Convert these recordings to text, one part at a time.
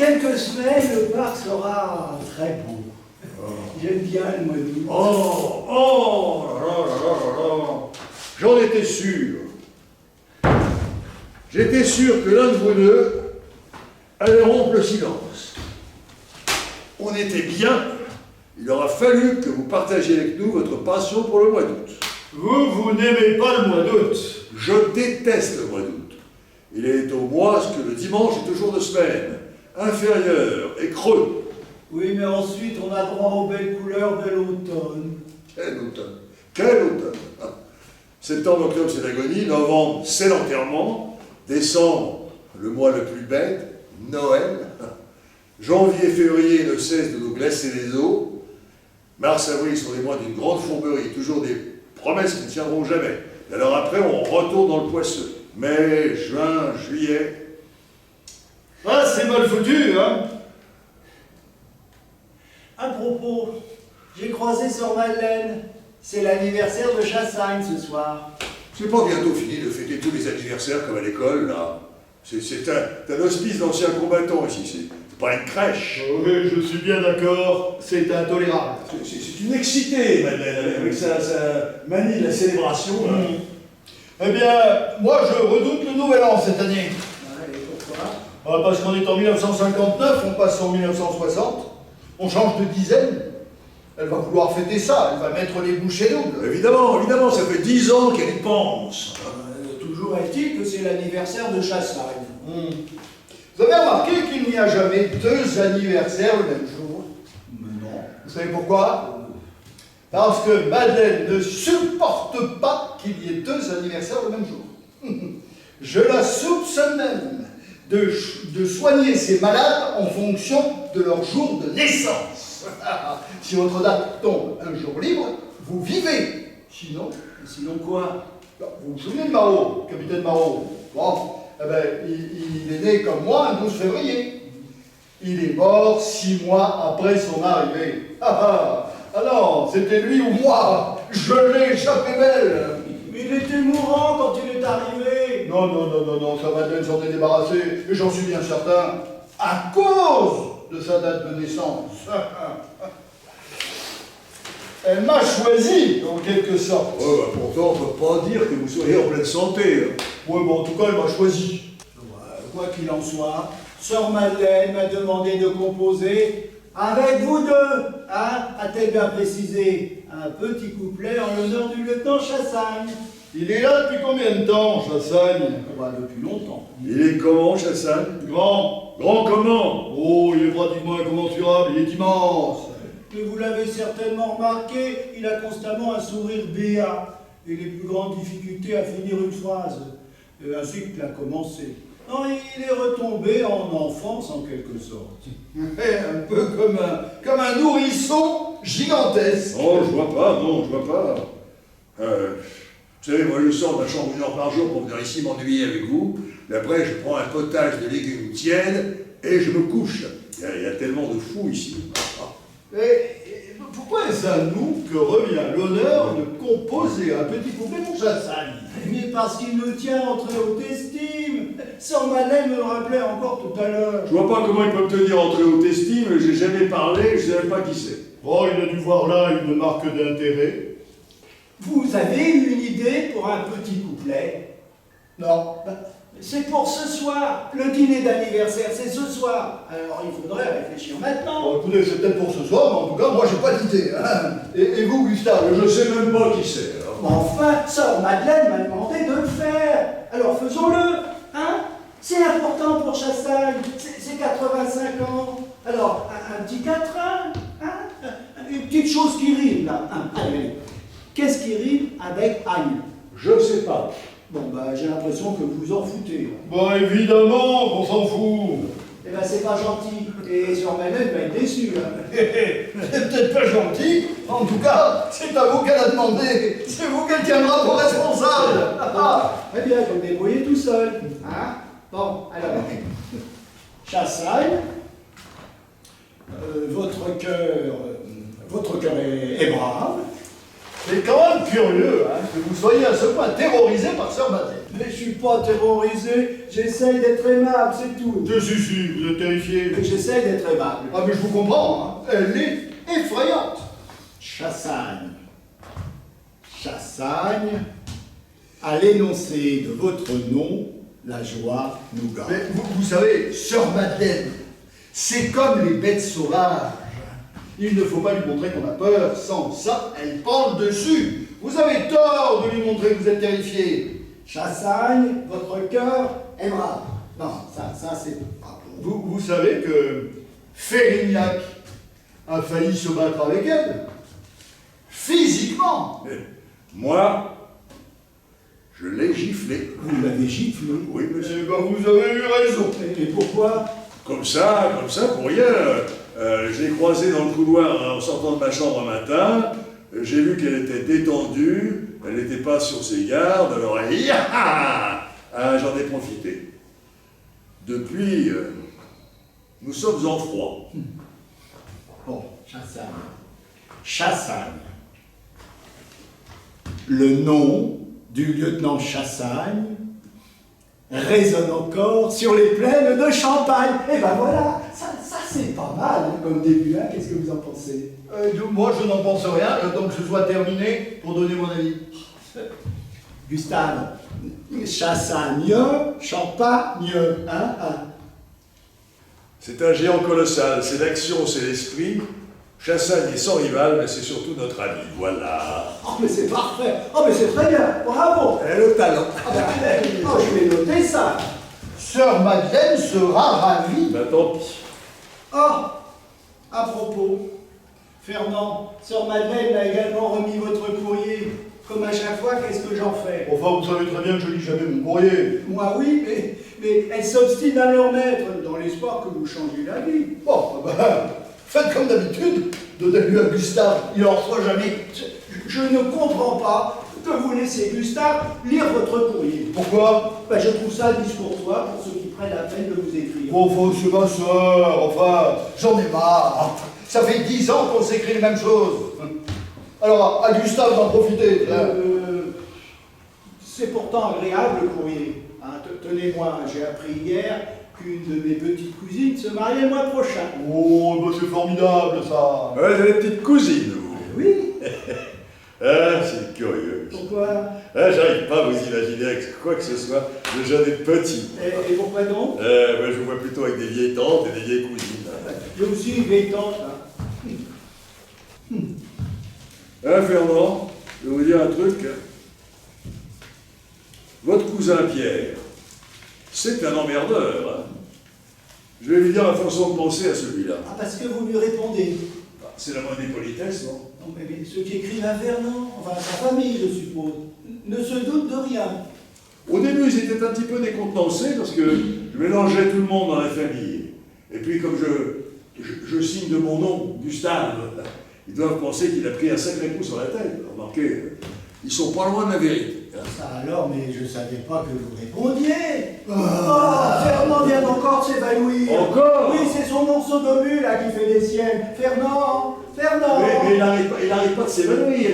quelques semaines, le parc sera très beau. J'aime bien le mois d'août. Oh là là là là là là. J'en étais sûr. J'étais sûr que l'un de vous deux allait rompre le silence. On était bien. Il aura fallu que vous partagiez avec nous votre passion pour le mois d'août. Vous n'aimez pas le mois d'août. Je déteste le mois d'août. Il est au mois ce que le dimanche est au jour de semaine, inférieur et creux. Oui, mais ensuite, on a droit aux belles couleurs de l'automne. Quel automne? Quel automne? Septembre, octobre, c'est l'agonie. Novembre, c'est l'enterrement. Décembre, le mois le plus bête, Noël. Janvier, février ne cessent de nous glacer les os. Mars, avril sont des mois d'une grande fourberie, toujours des promesses qui ne tiendront jamais. Et alors après, on retourne dans le poisseux. Mai, juin, juillet. Ah, c'est mal foutu, hein. À propos, j'ai croisé Sœur Madeleine. C'est l'anniversaire de Chassagne ce soir. C'est pas bientôt fini de fêter tous les anniversaires comme à l'école, là. C'est un hospice d'anciens combattants ici, c'est pas une crèche. Oui, je suis bien d'accord, c'est intolérable. C'est une excitée, Madeleine, avec sa manie de la célébration. Là. Eh bien, moi je redoute le nouvel an cette année. Et pourquoi? Parce qu'on est en 1959, on passe en 1960, on change de dizaine. Elle va vouloir fêter ça, elle va mettre les bouchées doubles. Évidemment, évidemment, ça fait 10 ans qu'elle y pense. Toujours est-il que c'est l'anniversaire de Chassagne. Vous avez remarqué qu'il n'y a jamais deux anniversaires le même jour? Mais non. Vous savez pourquoi? Parce que Madeleine ne supporte pas qu'il y ait deux anniversaires le même jour. Je la soupçonne même de soigner ses malades en fonction de leur jour de naissance. Si votre date tombe un jour libre, vous vivez. Sinon quoi? Vous vous souvenez de Marot, capitaine Marot? Bon, eh ben, il est né comme moi un 12 février. Il est mort 6 mois après son arrivée. Alors, c'était lui ou moi? Je l'ai échappé belle. Il était mourant quand il est arrivé. Non, sa Madeleine s'en est débarrassée, et j'en suis bien certain, à cause de sa date de naissance. Elle m'a choisi, en quelque sorte. Ouais, bah, pourtant, on ne peut pas dire que vous soyez en pleine santé. Hein. Ouais, bon, en tout cas, elle m'a choisi. Quoi qu'il en soit, Sœur Madeleine m'a demandé de composer avec vous deux, hein, a-t-elle bien précisé, un petit couplet en l'honneur du lieutenant Chassagne. Il est là depuis combien de temps, Chassagne? Depuis longtemps. Il est comment, Chassagne? Grand. Grand comment? Oh, il est pratiquement incommensurable, il est immense. Mais vous l'avez certainement remarqué, il a constamment un sourire béat et les plus grandes difficultés à finir une phrase, ainsi que l'a commencé. Non, il est retombé en enfance en quelque sorte. Un peu comme un nourrisson gigantesque. Non, je vois pas, non, je vois pas. Vous savez, moi je sors de ma chambre 1 heure par jour pour venir ici m'ennuyer avec vous, et après je prends un potage de légumes tièdes et je me couche. Il y a tellement de fous ici. Et pourquoi est-ce à nous que revient l'honneur de composer un petit couplet pour Chassagne? Mais parce qu'il nous tient en très haute estime. Sœur Madeleine me le rappelait encore tout à l'heure. Je vois pas comment ils peuvent tenir en très haute estime, j'ai jamais parlé, je sais même pas qui c'est. Oh, il a dû voir là une marque d'intérêt. Vous avez une idée pour un petit couplet? Non. C'est pour ce soir. Le dîner d'anniversaire, c'est ce soir. Alors il faudrait réfléchir maintenant. Bon, écoutez, c'est peut-être pour ce soir, mais en tout cas, moi, j'ai pas d'idée. Hein. Et vous, Gustave? Je sais même pas qui c'est. Mais enfin, Sœur Madeleine m'a demandé de le faire. Alors faisons-le, hein? C'est important pour Chassagne. C'est 85 ans. Alors, un petit quatrain, hein? Une petite chose qui rime, là. Hein? Allez. Qu'est-ce qui rime avec aïe? Je sais pas. Bon, bah, j'ai l'impression que vous vous en foutez. Bah, évidemment qu'on s'en fout. Eh ben, c'est pas gentil. Et Sœur Madeleine va être déçue, hein. C'est peut-être pas gentil. En tout cas, c'est à vous qu'elle a demandé. C'est vous qu'elle tiendra pour responsable. Très bien, vous me débrouillez tout seul. Hein? Bon, alors, Chassagne, votre cœur est brave, C'est quand même curieux hein, que vous soyez à ce point terrorisé par Sœur Madeleine. Mais je suis pas terrorisé, j'essaye d'être aimable, c'est tout. Si, vous êtes terrifié. Mais j'essaye d'être aimable. Ah mais je vous comprends, hein. Elle est effrayante. Chassagne. Chassagne, à l'énoncé de votre nom, la joie nous garde. Mais vous savez, Sœur Madeleine, c'est comme les bêtes sauvages. Il ne faut pas lui montrer qu'on a peur, sans ça, elle pend dessus. Vous avez tort de lui montrer que vous êtes terrifié. Chassagne, votre cœur aimera. Non, ça c'est pas bon. Vous savez que Férignac a failli se battre avec elle. Physiquement. Mais moi, je l'ai giflé. Vous l'avez giflé. Oui, monsieur. Eh ben, vous avez eu raison. Et pourquoi? Comme ça, pour rien. Je l'ai croisée dans le couloir en sortant de ma chambre un matin. J'ai vu qu'elle était détendue, elle n'était pas sur ses gardes, alors j'en ai profité. Depuis, nous sommes en froid. Bon, Chassagne. Chassagne. Le nom du lieutenant Chassagne résonne encore sur les plaines de Champagne. Et ben voilà, ça c'est pas mal hein, comme début, hein. Qu'est-ce que vous en pensez? Moi, je n'en pense rien, j'attends que ce soit terminé pour donner mon avis. Gustave, Chassagne, Champagne, hein? C'est un géant colossal, c'est l'action, c'est l'esprit. Chassagne est sans rival, mais c'est surtout notre ami, voilà. Oh mais c'est parfait, oh mais c'est très bien, bravo. Le talent. Ah ben, oh, je vais noter ça. Sœur Madeleine sera ravie. Ben tant pis. Oh, à propos, Fernand, Sœur Madeleine a également remis votre courrier. Comme à chaque fois, qu'est-ce que j'en fais? Enfin, vous savez très bien que je lis jamais mon courrier. Moi oui, mais elle s'obstine à le remettre, dans l'espoir que vous changiez d'avis. Bon, ben, faites comme d'habitude, donnez-lui à Gustave, il en reçoit jamais. Je ne comprends pas que vous laissiez Gustave lire votre courrier. Pourquoi? Ben, je trouve ça discourtois pour ceux qui prennent la peine de vous écrire. Enfin, c'est ma sœur, enfin, j'en ai marre. Ça fait 10 ans qu'on s'écrit les mêmes choses. Alors, à Gustave d'en profiter. C'est pourtant agréable le courrier. Hein, tenez-moi, j'ai appris hier qu'une de mes petites cousines se mariait le mois prochain. Oh, ben c'est formidable ça. Ouais, j'ai des petites cousines, vous. Oui. Ah, c'est curieux. Pourquoi? Ah, j'arrive pas à vous imaginer avec quoi que ce soit de jeunes et petits. Et pourquoi donc? Ben, je vous vois plutôt avec des vieilles tantes et des vieilles cousines. J'ai aussi une vieille tante. Hein. Hein, Fernand, je vais vous dire un truc. Votre cousin Pierre, c'est un emmerdeur. Hein. Je vais lui dire la façon de penser à celui-là. Ah, parce que vous lui répondez. C'est la moindre des politesses, non? Non, mais ceux qui écrivent à Fernand, enfin sa famille, je suppose, ne se doutent de rien. Au début, ils étaient un petit peu décontenancés parce que je mélangeais tout le monde dans la famille. Et puis, comme je signe de mon nom, Gustave, ils doivent penser qu'il a pris un sacré coup sur la tête. Remarquez, ils sont pas loin de la vérité. Hein. Ça alors, mais je savais pas que vous répondiez. Oh, Fernand vient encore de s'évanouir. Encore? Oui, c'est son morceau d'obus là qui fait des siennes. Fernand. Mais il n'arrive pas de s'évanouir.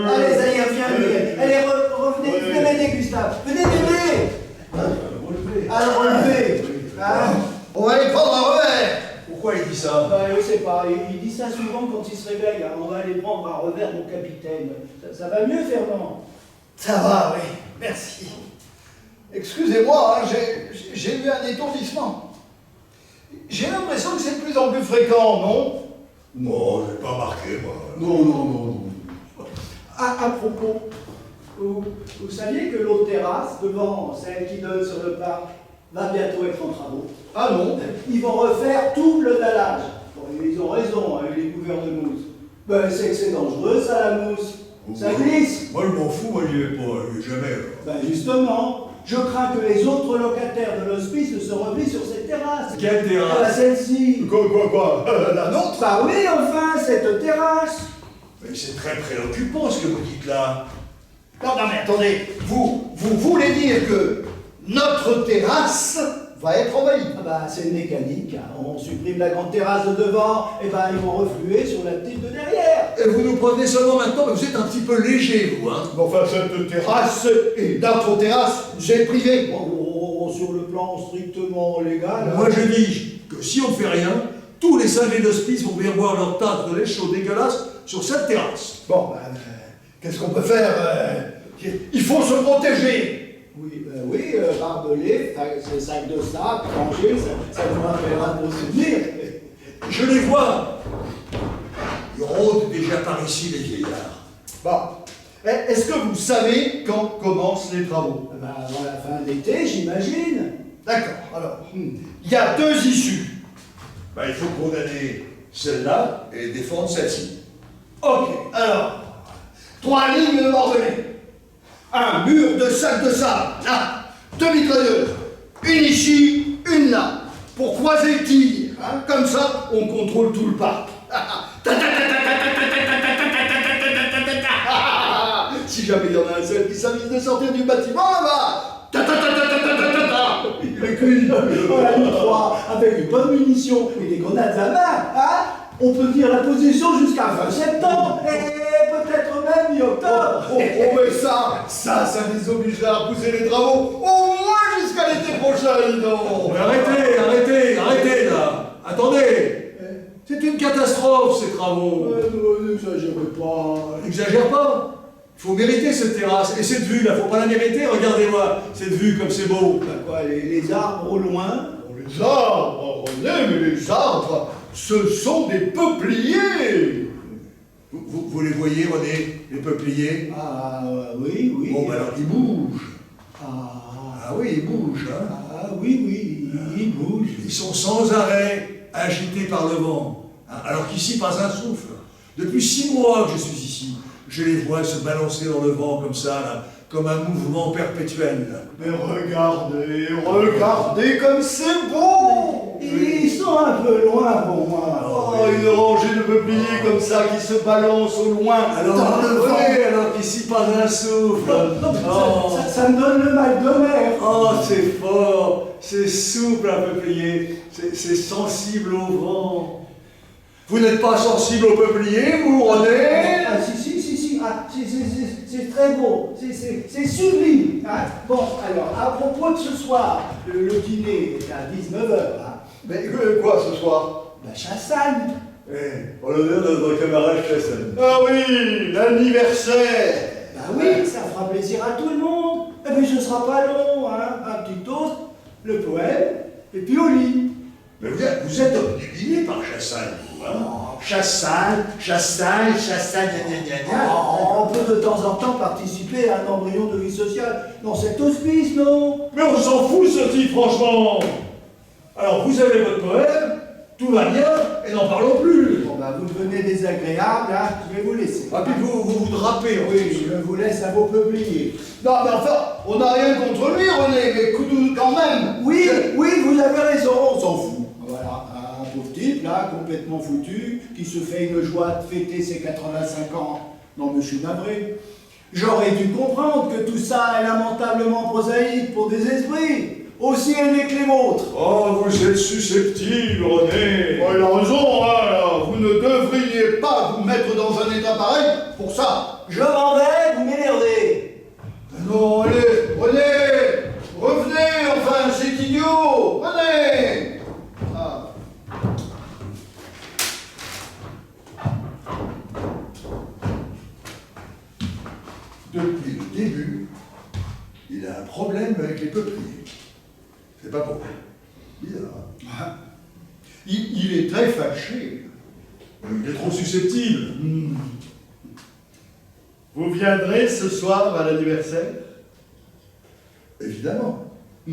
Allez, ça y est, reviens. Allez, revenez, venez m'aider, Gustave. Venez m'aider. Alors, relevez. Hein? On va aller prendre un revers. Pourquoi il dit ça? Bah, je sais pas, il dit ça souvent quand il se réveille. Hein. On va aller prendre un revers, mon capitaine. Ça va mieux, Fernand? Ça va, oui, merci. Excusez-moi, hein, j'ai eu un étourdissement. J'ai l'impression que c'est de plus en plus fréquent, non? Non, je n'ai pas remarqué, moi. Non. À propos, vous saviez que l'autre terrasse, devant celle qui donne sur le parc, va bientôt être en travaux? Ah non? Ils vont refaire tout le dallage. Bon, ils ont raison avec les couverts de mousse. Ben, c'est que c'est dangereux, ça, la mousse. Ça glisse. Moi, je m'en fous, moi, j'y vais pas, jamais. Ben, justement, je crains que les autres locataires de l'hospice ne se replient sur cette terrasse. Quelle terrasse? Celle-ci. Quoi? La nôtre? Bah oui, enfin, cette terrasse. Mais c'est très préoccupant ce que vous dites là. Non, mais attendez, vous voulez dire que notre terrasse va être envahi. Ah bah, c'est mécanique, hein. On supprime la grande terrasse de devant, et ben ils vont refluer sur la petite de derrière. Et vous nous prenez seulement maintenant, mais vous êtes un petit peu léger, vous, hein. Mais enfin, cette terrasse et notre terrasse, c'est privé. Sur le plan strictement légal. Moi, je dis que si on ne fait rien, tous les cinglés d'hospice vont venir boire leur tasse de lait chaud dégueulasse sur cette terrasse. Bon, ben, qu'est-ce qu'on peut faire il faut se protéger. Oui, barbelé, ces sacs de sable, rangés, ça nous rappellera de nos souvenirs. Je les vois. Ils rôdent déjà par ici, les vieillards. Bon. Est-ce que vous savez quand commencent les travaux? Bah, avant la fin de l'été, j'imagine. D'accord, alors, il y a deux issues. Ben, il faut condamner celle-là et défendre celle-ci. Ok, alors, 3 lignes de barbelés. Un mur de sacs de sable, là. 2 mitrailleuses. Une ici, une là. Pour croiser le tir, hein. Comme ça, on contrôle tout le parc. Si jamais il y en a un seul qui s'avise de sortir du bâtiment, là-bas. Il est cuit. Voilà, nous trois, avec une bonne munition et des grenades à main, hein, on peut tenir la position jusqu'à fin septembre et peut-être même mi-octobre. Mais ça les obligerait à repousser les travaux au moins jusqu'à l'été prochain, dis donc. Mais arrêtez là. Attendez. C'est une catastrophe, ces travaux. N'exagérez pas. N'exagère pas. Il faut mériter cette terrasse. Et cette vue, là, faut pas la mériter. Regardez-moi, cette vue, comme c'est beau. Bah quoi, les arbres au loin. Les arbres, René, mais les arbres, ce sont des peupliers. Vous les voyez, René, les peupliers? Ah, oui. Bon, ben alors, ils bougent. Ah, Oui, ils bougent, hein. ah, oui, ils bougent. Ils sont sans arrêt agités par le vent. Alors qu'ici, pas un souffle. Depuis 6 mois que je suis ici, je les vois se balancer dans le vent comme ça, là, comme un mouvement perpétuel. Mais regardez comme c'est beau. Ils sont un peu loin pour moi. Oh, une rangée de peupliers comme ça qui se balancent au loin. Alors, dans le vent. alors qu'ici, pas un souffle. Ça me donne le mal de mer. Oh, c'est fort, c'est souple un peuplier, c'est sensible au vent. Vous n'êtes pas sensible au peuplier, vous, René? Ah, si. Ah, c'est très beau. C'est sublime. Hein. Bon, alors, à propos de ce soir, le dîner est à 19h. Hein. Mais quoi ce soir? La chassagne. En l'honneur de notre camarade Chassagne. Ah oui, l'anniversaire. Bah oui, ça fera plaisir à tout le monde. Eh bien, ce sera pas long, hein. Un petit toast, le poème, et puis au lit. Mais vous êtes obnubilé par Chassagne, vous, hein? Chassagne, gna. On peut de temps en temps participer à un embryon de vie sociale dans cet hospice, non? Mais on s'en fout, ce type, franchement. Alors, vous avez votre poème, tout va bien, et n'en parlons plus. Bon, bah, vous devenez désagréable, hein. Je vais vous laisser. Ah, puis vous drapez, en Oui, plus. je vous laisse à vos peupliers. Non, mais enfin, on n'a rien contre lui, René, mais quand même. Oui, vous avez raison, on s'en fout. Voilà, un pauvre type, là, complètement foutu, qui se fait une joie de fêter ses 85 ans. Non, mais je suis navré. J'aurais dû comprendre que tout ça est lamentablement prosaïque pour des esprits, aussi élevés que les vôtres. Oh, vous êtes susceptible, René. Oh, il a raison, hein, vous ne devriez pas vous mettre dans un état pareil pour ça. Je m'en vais, vous m'énervez. Non, allez, René, revenez, enfin, c'est idiot, René. Ah. Depuis le début, il a un problème avec les peupliers. C'est pas pour bizarre. Il est très fâché. Il est trop susceptible. Vous viendrez ce soir à l'anniversaire? Évidemment. Qui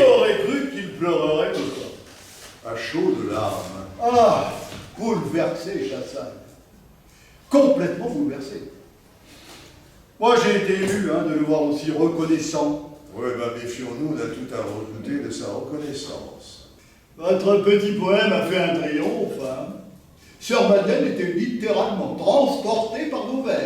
aurait cru qu'il pleurerait ce soir? À chaud de larmes. Ah, bouleversé, Chassagne. Complètement bouleversé. Moi, j'ai été ému de le voir aussi reconnaissant. Oui, ben méfions-nous, on a tout à redouter de sa reconnaissance. Votre petit poème a fait un triomphe, hein. Sœur Madeleine était littéralement transportée par vos vers.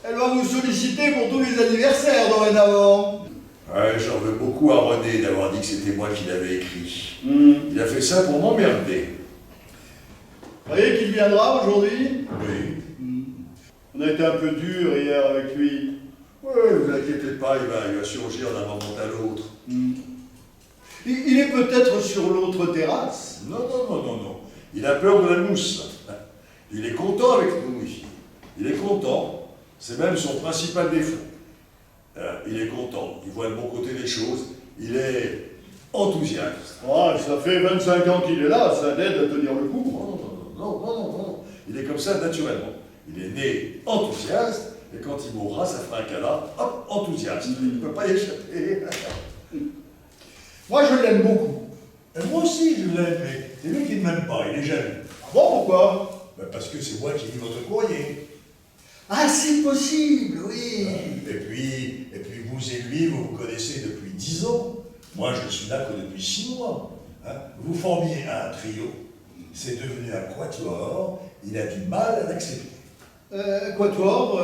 Elle va vous solliciter pour tous les anniversaires dorénavant. Ouais, j'en veux beaucoup à René d'avoir dit que c'était moi qui l'avais écrit. Il a fait ça pour m'emmerder. Vous croyez qu'il viendra aujourd'hui? Oui. On a été un peu dur hier avec lui. Ouais, vous inquiétez pas, il va surgir d'un moment à l'autre. Il est peut-être sur l'autre terrasse. Non. Il a peur de la mousse. Il est content avec nous ici. Il est content. C'est même son principal défaut. Il est content. Il voit le bon côté des choses. Il est enthousiaste. Oh, ça fait 25 ans qu'il est là, ça l'aide à tenir le coup. Non. Il est comme ça naturellement. Il est né enthousiaste. Et quand il mourra, ça fera un câlin. Hop, enthousiaste. Il ne peut pas y échapper. Moi, je l'aime beaucoup. Moi aussi, je l'aime, mais c'est lui qui ne m'aime pas, il est jaloux. Ah bon, pourquoi? Parce que c'est moi qui lis votre courrier. Ah, c'est possible, oui. Et puis vous et lui, vous vous connaissez depuis 10 ans. Moi, je suis là que depuis 6 mois. Hein. Vous formiez un trio, c'est devenu un quatuor, il a du mal à l'accepter. Quatuor,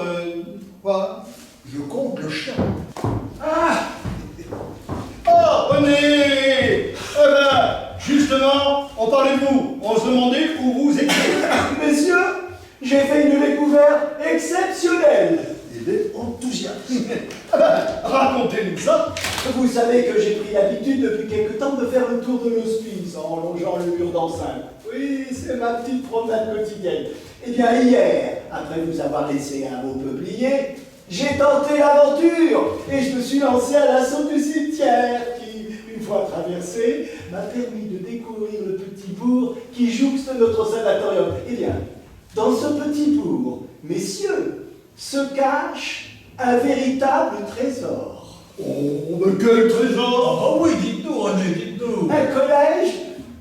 quoi? Je compte le chien. Ah! Oh, René! Eh ben, justement, on parlait de vous. On se demandait où vous étiez. Messieurs, j'ai fait une découverte exceptionnelle. Il est enthousiaste. Ah ben, racontez-nous ça. Vous savez que j'ai pris l'habitude depuis quelque temps de faire le tour de l'hospice en longeant le mur d'enceinte. Oui, c'est ma petite promenade quotidienne. Eh bien, hier, après vous avoir laissé un beau peuplier, j'ai tenté l'aventure et je me suis lancé à l'assaut du cimetière qui, une fois traversé, m'a permis de découvrir le petit bourg qui jouxte notre sanatorium. Eh bien, dans ce petit bourg, messieurs, se cache un véritable trésor. Oh, mais quel trésor! Ah oui, dites-nous, René, dites-nous. Un collège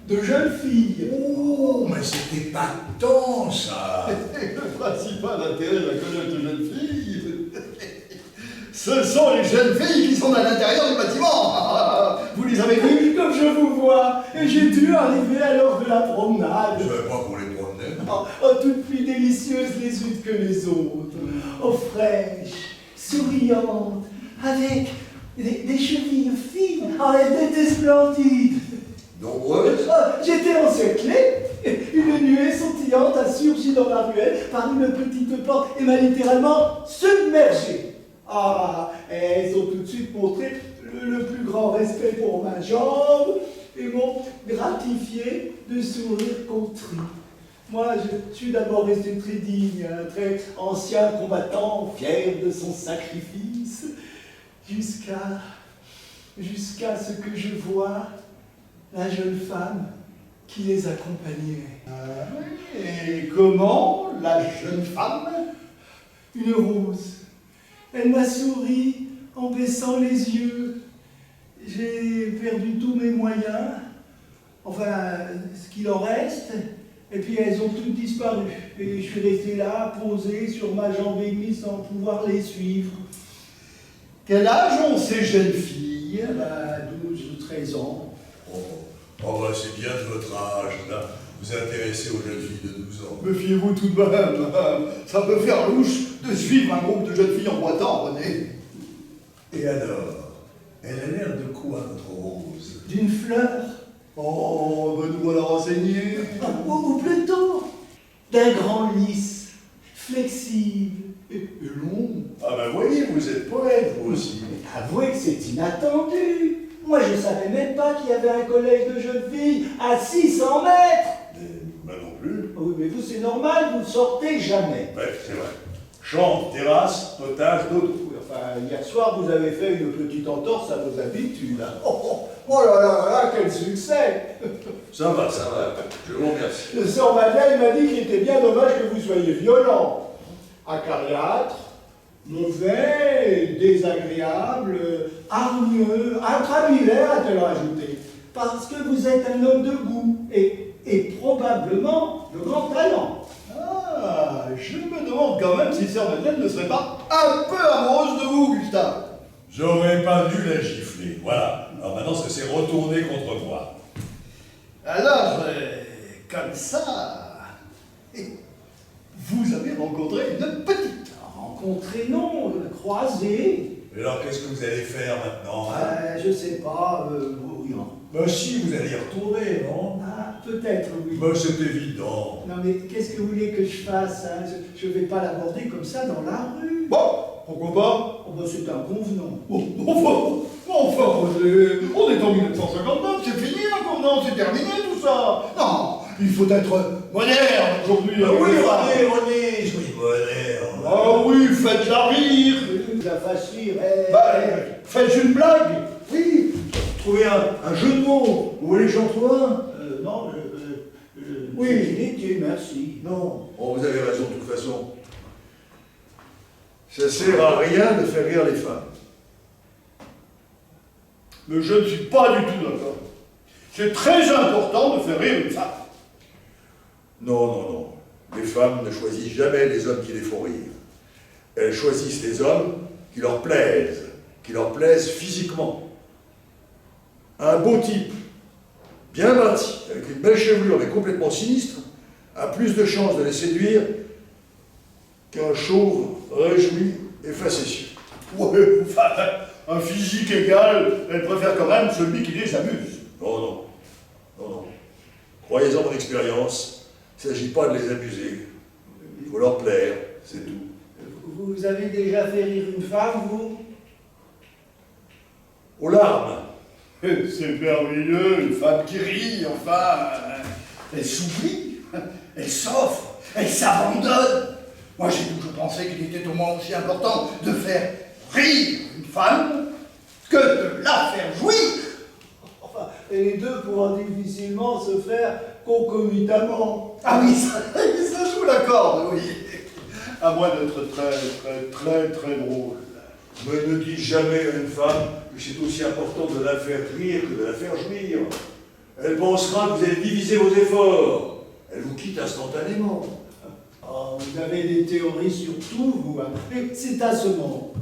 de jeunes filles. Oh, mais c'était pas tant, ça. Le principal intérêt d'un collège de jeunes filles, ce sont les jeunes filles qui sont à l'intérieur du bâtiment. Vous les avez vues? Comme je vous vois, et j'ai dû arriver à l'heure de la promenade. Je savais pas qu'on les promenait. Toutes plus délicieuses les unes que les autres. Oh, fraîches, souriantes, avec des chevilles fines. Oh, elles étaient splendides. Nombreuses. J'étais encerclé. Une nuée sautillante a surgi dans la ruelle par une petite porte et m'a littéralement submergé. Ah, elles ont tout de suite montré le plus grand respect pour ma jambe et m'ont gratifié de sourire contrit. Moi, je suis d'abord resté très digne, un très ancien combattant, fier de son sacrifice, jusqu'à ce que je vois la jeune femme qui les accompagnait. Et comment la jeune femme? Une rose. Elle m'a souri en baissant les yeux. J'ai perdu tous mes moyens, enfin, ce qu'il en reste, et puis elles ont toutes disparu. Et je suis resté là, posé sur ma jambe aiguë sans pouvoir les suivre. Quel âge ont ces jeunes filles? 12 ou 13 ans. Oh bah c'est bien de votre âge, là. Vous intéressez aux jeunes filles de 12 ans. Méfiez-vous tout de même. Ça peut faire louche de suivre un groupe de jeunes filles en boitant, René. Et alors, elle a l'air de quoi, votre rose? D'une fleur, Oh, ben nous voilà renseignés. ou plutôt d'un grand lys, flexible et long. Ah ben voyez, vous êtes poète, vous aussi. Avouez que c'est inattendu. Moi, je savais même pas qu'il y avait un collège de jeunes filles à 600 mètres. Moi non plus. Oui, mais vous, c'est normal, vous ne sortez jamais. Ouais, c'est vrai. Chambre, terrasse, potage, dodo. Oui, enfin, hier soir, vous avez fait une petite entorse à vos habitudes. Hein. Oh là là là, quel succès! Ça va. Je vous remercie. Le sœur Madeleine m'a dit qu'il était bien dommage que vous soyez violent, acariâtre, mauvais, désagréable, hargneux, intramullaire, a-t-elle rajouté. Parce que vous êtes un homme de goût et probablement de grand talent. Ah, je me demande quand même si sœur Madeleine ne serait pas un peu amoureuse de vous, Gustave. J'aurais pas dû la gifler, voilà. Alors maintenant, ça s'est retourné contre moi. Alors, comme ça, vous avez rencontré une petite. Rencontrer, non, croiser. Et alors, qu'est-ce que vous allez faire maintenant, hein? Je sais pas, oui, hein. Bah si, vous allez y retourner, non? Ah, peut-être, oui. Bah c'est évident. Non, mais qu'est-ce que vous voulez que je fasse, hein? Je vais pas l'aborder comme ça dans la rue. Bon, pourquoi pas? Oh, bah, c'est un convenant. Enfin, on est en 1959, c'est fini la convenance, c'est terminé tout ça. Non, il faut être moderne aujourd'hui. Ah oui, avec les femmes. René, soyez moderne. Ah oui, faites-la rire. Vous la fasse rire. Bah, faites une blague. Oui, trouvez un jeu de mots. Vous voulez que j'en trouve un? Non, Oui. j'ai été, merci. Non. Oh, vous avez raison, de toute façon. Ça sert à rien de faire rire les femmes. Mais je ne suis pas du tout d'accord. C'est très important de faire rire une femme. Non, non, non. Les femmes ne choisissent jamais les hommes qui les font rire. Elles choisissent les hommes qui leur plaisent physiquement. Un beau type, bien bâti, avec une belle chevelure mais complètement sinistre, a plus de chances de les séduire qu'un chauve réjoui et facétieux. Ouais, enfin, un physique égal, elle préfère quand même celui qui les amuse. Non, non, non, non. Croyez-en mon expérience, il ne s'agit pas de les abuser. Il faut leur plaire, c'est tout. Vous avez déjà fait rire une femme, vous? Aux larmes. C'est merveilleux, une femme qui rit, enfin, elle s'oublie, elle s'offre, elle s'abandonne. Moi, j'ai toujours pensé qu'il était au moins aussi important de faire rire une femme que de la faire jouir. Enfin, et les deux pourront difficilement se faire concomitamment. Ah oui, ça joue la corde, oui. À moins d'être très drôle. Mais ne dites jamais à une femme que c'est aussi important de la faire rire que de la faire jouir. Elle pensera que vous avez divisé vos efforts. Elle vous quitte instantanément. Oh, vous avez des théories sur tout, vous, hein. C'est assommant.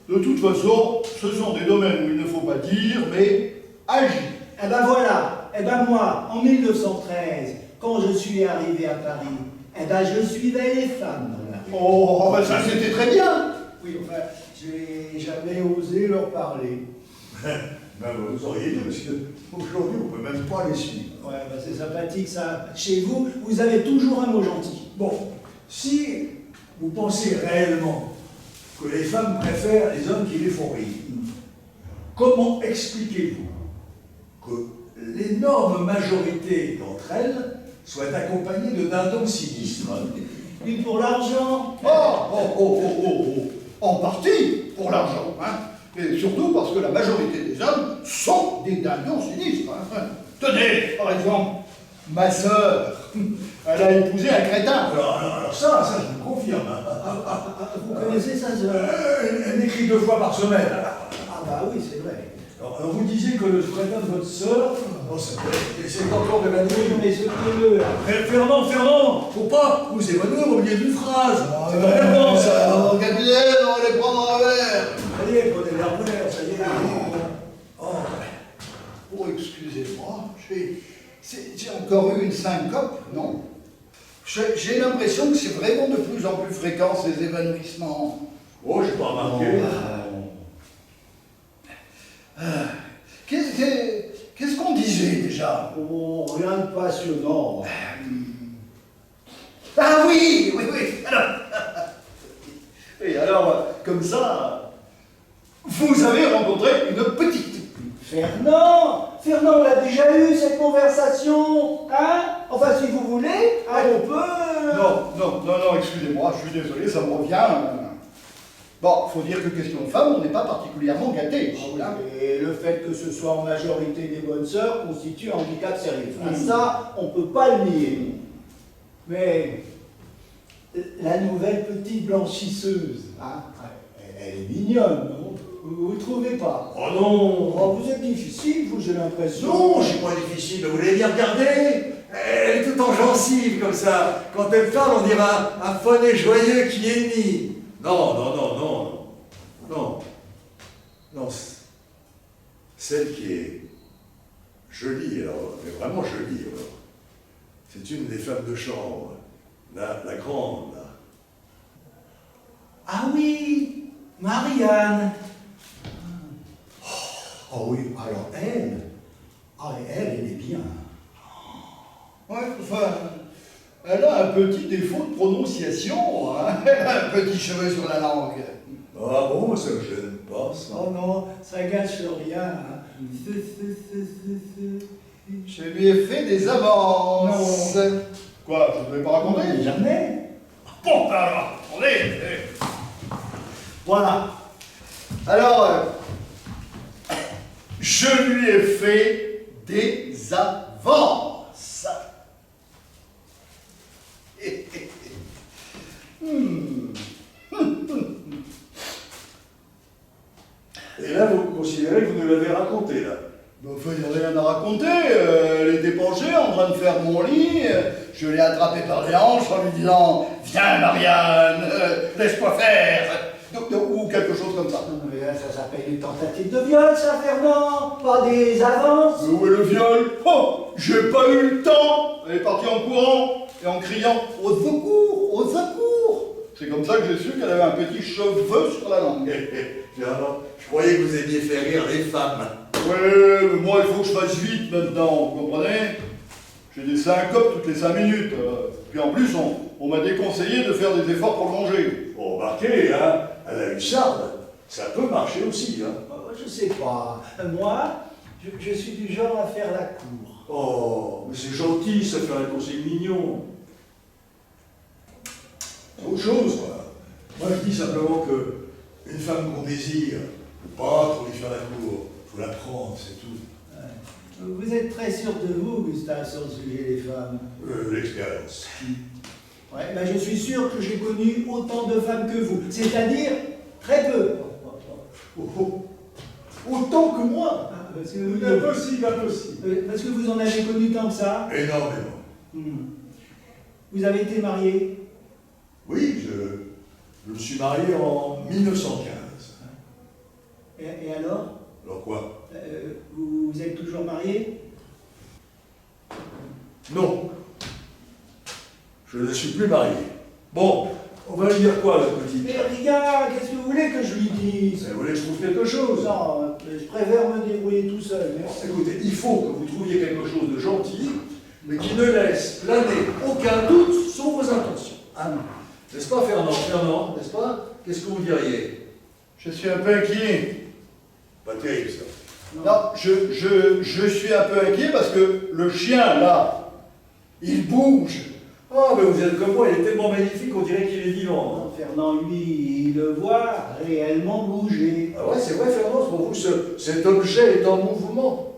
De toute façon, ce sont des domaines où il ne faut pas dire, mais agir. Eh ben voilà, eh ben moi, en 1913, quand je suis arrivé à Paris, eh ben je suivais les femmes dans la rue. Oh, ben ça c'était très bien. Oui, enfin, j'ai jamais osé leur parler. Ben, vous auriez dit, parce qu'aujourd'hui, on ne peut même pas les suivre. Ouais, ben c'est sympathique ça. Chez vous, vous avez toujours un mot gentil. Bon, si vous pensez réellement que les femmes préfèrent les hommes qui les font rire, comment expliquez-vous que l'énorme majorité d'entre elles soient accompagnées de dindons sinistres? Puis pour l'argent. En partie pour l'argent, hein. Et surtout parce que la majorité des hommes sont des dindons sinistres. Hein. Tenez, par exemple, ma sœur, elle a épousé un crétin. Alors ça, je vous confirme. Vous connaissez sa sœur? Elle écrit 2 fois par semaine. Ah bah oui, c'est vrai. Alors vous disiez que le crétin de votre sœur, c'est encore de la Oui, nuit. mais ce le Fernand, faut pas vous évanouir au milieu d'une phrase. C'est vraiment ça. Alors, capitaine, on va les prendre un verre. Ça y est, prenez l'air vert, ça y est. Oh, excusez-moi, j'ai encore eu une syncope, non? J'ai l'impression que c'est vraiment de plus en plus fréquent ces évanouissements. Oh, j'ai pas remarqué. Qu'est-ce qu'on disait déjà? Oh, rien de passionnant. Ah oui. Alors, comme ça, vous avez rencontré une petite. Fernand, on l'a déjà eu cette conversation, hein? Enfin, si vous voulez, hein, on peut... Non, excusez-moi, je suis désolé, ça me revient. Bon, faut dire que question de femme, on n'est pas particulièrement gâté. Et le fait que ce soit en majorité des bonnes sœurs constitue un handicap sérieux. Enfin, ça, on ne peut pas le nier. Mais la nouvelle petite blanchisseuse, hein, elle est mignonne, non? Vous ne trouvez pas? Oh non. Oh, vous êtes difficile, vous, j'ai l'impression. Non, je suis pas difficile, mais vous l'avez bien regardé. Elle est tout en gencive comme ça. Quand elle parle, on dirait un poney joyeux qui hennit. Non. Celle qui est Jolie, alors, mais vraiment jolie, alors. C'est une des femmes de chambre, la grande, là. Ah oui, Marianne. Oh oui, alors elle, elle est bien. Ouais, enfin, elle a un petit défaut de prononciation, hein. Elle a un petit cheveu sur la langue. Ah bon, ça me gêne pas, ça. Oh non, ça gâche rien. Hein. Je lui ai fait des avances. Quoi, je ne devais pas raconter? Jamais. Bon, alors, attendez. Voilà. Alors, je lui ai fait des avances. Et là, vous considérez que vous nous l'avez raconté, là. Enfin, il n'y a rien à raconter. Elle était penchée en train de faire mon lit. Je l'ai attrapée par les hanches en lui disant « Viens, Marianne, laisse-moi faire !» ou quelque chose comme ça. Mais ça s'appelle une tentative de viol, ça, Fernand. Pas des avances. Mais où est le viol? Oh, j'ai pas eu le temps. Elle est partie en courant et en criant « Au secours, au secours !» C'est comme ça que j'ai su qu'elle avait un petit cheveu sur la langue. Je croyais que vous aimiez faire rire les femmes. Ouais, mais moi, il faut que je fasse vite maintenant, vous comprenez? J'ai des syncopes toutes les 5 minutes. Puis en plus, on m'a déconseillé de faire des efforts prolongés. Bon, remarquez, hein, à la hussarde, ça peut marcher aussi, hein. Je sais pas. Moi, je suis du genre à faire la cour. Oh, mais c'est gentil, ça fait un conseil mignon. Autre chose, quoi. Moi, je dis simplement que une femme qu'on désire, pas pour lui faire la cour, faut la prendre, c'est tout. Vous êtes très sûr de vous, Gustave, sur le sujet des femmes. L'expérience. Ouais, ben je suis sûr que j'ai connu autant de femmes que vous. C'est-à-dire, très peu. Autant que moi. Parce que, Impossible, impossible. parce que vous en avez connu tant que ça. Énormément. Vous avez été marié. Oui, je me suis marié en 1915. Et alors Alors quoi? vous êtes toujours marié? Non. Je ne suis plus marié. Bon, on va lui dire quoi, la petite? Mais regarde, qu'est-ce que vous voulez que je lui dise? Vous voulez que je trouve quelque chose? Non, je préfère me débrouiller tout seul. Merci. Écoutez, il faut que vous trouviez quelque chose de gentil, mais qui ne laisse planer aucun doute sur vos intentions. Ah non. N'est-ce pas, Fernand? Fernand, n'est-ce pas? Qu'est-ce que vous diriez? Je suis un peu inquiet. Pas terrible, ça. Non, je suis un peu inquiet parce que le chien, là, il bouge. Ah, mais vous êtes comme moi, il est tellement magnifique qu'on dirait qu'il est vivant. Non, Fernand, lui, il le voit réellement bouger. Ah ouais, c'est vrai, Fernand, pour vous, cet objet est en mouvement.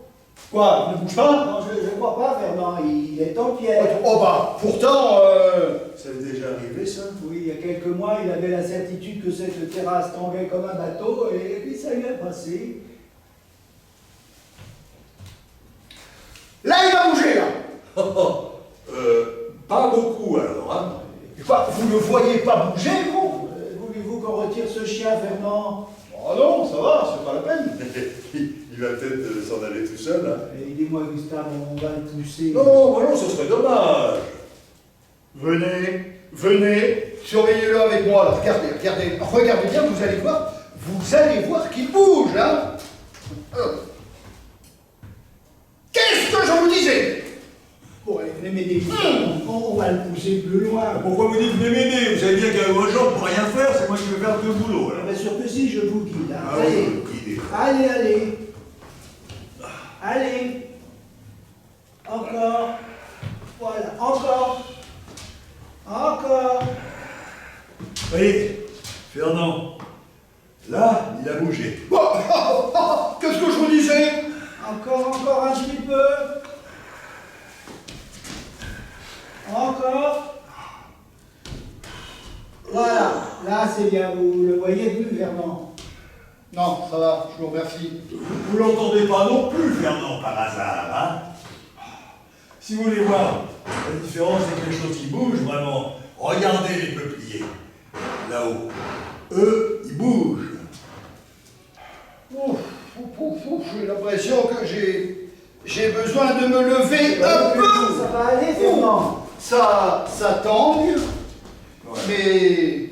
Quoi, il ne bouge pas? Non, je ne crois pas, Fernand, il est en pierre. Oh bah, pourtant, Ça est déjà arrivé, ça? Oui, il y a quelques mois, il avait la certitude que cette terrasse tanguait comme un bateau, et puis ça lui est passé. là, il va bouger, là. Pas beaucoup, alors, hein? Et quoi, vous ne voyez pas bouger, vous? Voulez-vous qu'on retire ce chien, Fernand? Oh non, ça va, c'est pas la peine. Il va peut-être s'en aller tout seul, hein? Et dis-moi, Gustave, on va le pousser. Non, bah non, ce serait dommage. Venez, venez, surveillez-le avec moi, là. Regardez, regardez bien, vous allez voir qu'il bouge, hein. Qu'est-ce que je vous disais? Bon, allez, m'aider, on va le pousser plus loin. Pourquoi vous dites venez m'aider? Vous savez bien qu'à vos gens pour rien faire, c'est moi qui vais faire tout le boulot. Alors. Bien sûr que si, je vous guide. Hein. Ah Allez. oui, guidez. Allez, allez. Allez. Encore. Voilà, encore. Encore. Voyez, Fernand, là, il a bougé. Qu'est-ce que je vous disais? Encore un petit peu. Encore. Voilà, là c'est bien, vous le voyez plus, Fernand. Non, ça va, je vous remercie. Vous l'entendez pas non plus, Fernand, par hasard, hein? Si vous voulez voir la différence avec quelque chose qui bouge, vraiment, regardez les peupliers, là-haut. Eux, ils bougent. Ouf, j'ai l'impression que j'ai J'ai besoin de me lever un peu. Ça va aller, Fernand. Ça tangue, mais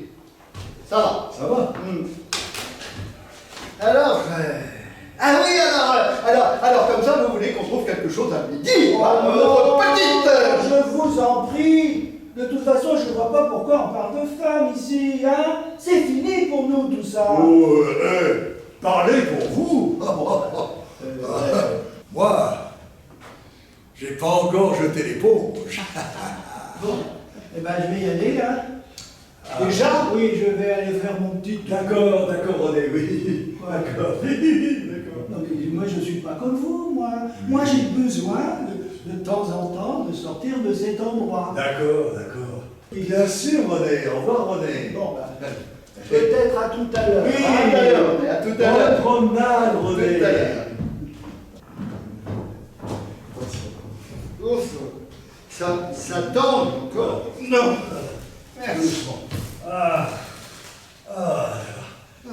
ça va. Ça va? Alors, ah oui, alors, comme ça, vous voulez qu'on trouve quelque chose à lui dire, hein, votre petite. Je vous en prie. De toute façon, je ne vois pas pourquoi on parle de femmes ici, hein. C'est fini pour nous, tout ça. Oh, parlez pour vous. Moi, j'ai pas encore jeté l'éponge. Bon, eh ben, je vais y aller, hein. Déjà? Oui, je vais aller faire mon petit tour. D'accord, René, oui. D'accord. Non, mais moi, je ne suis pas comme vous, moi. Moi, j'ai besoin de temps en temps de sortir de cet endroit. D'accord. Bien sûr, René. Au revoir, René. Bon, ben, peut-être à tout à l'heure. Oui, hein. à tout à l'heure. Bonne promenade, René. Tout à l'heure. Ouf, ça tangue encore. Non. Merci. Doucement.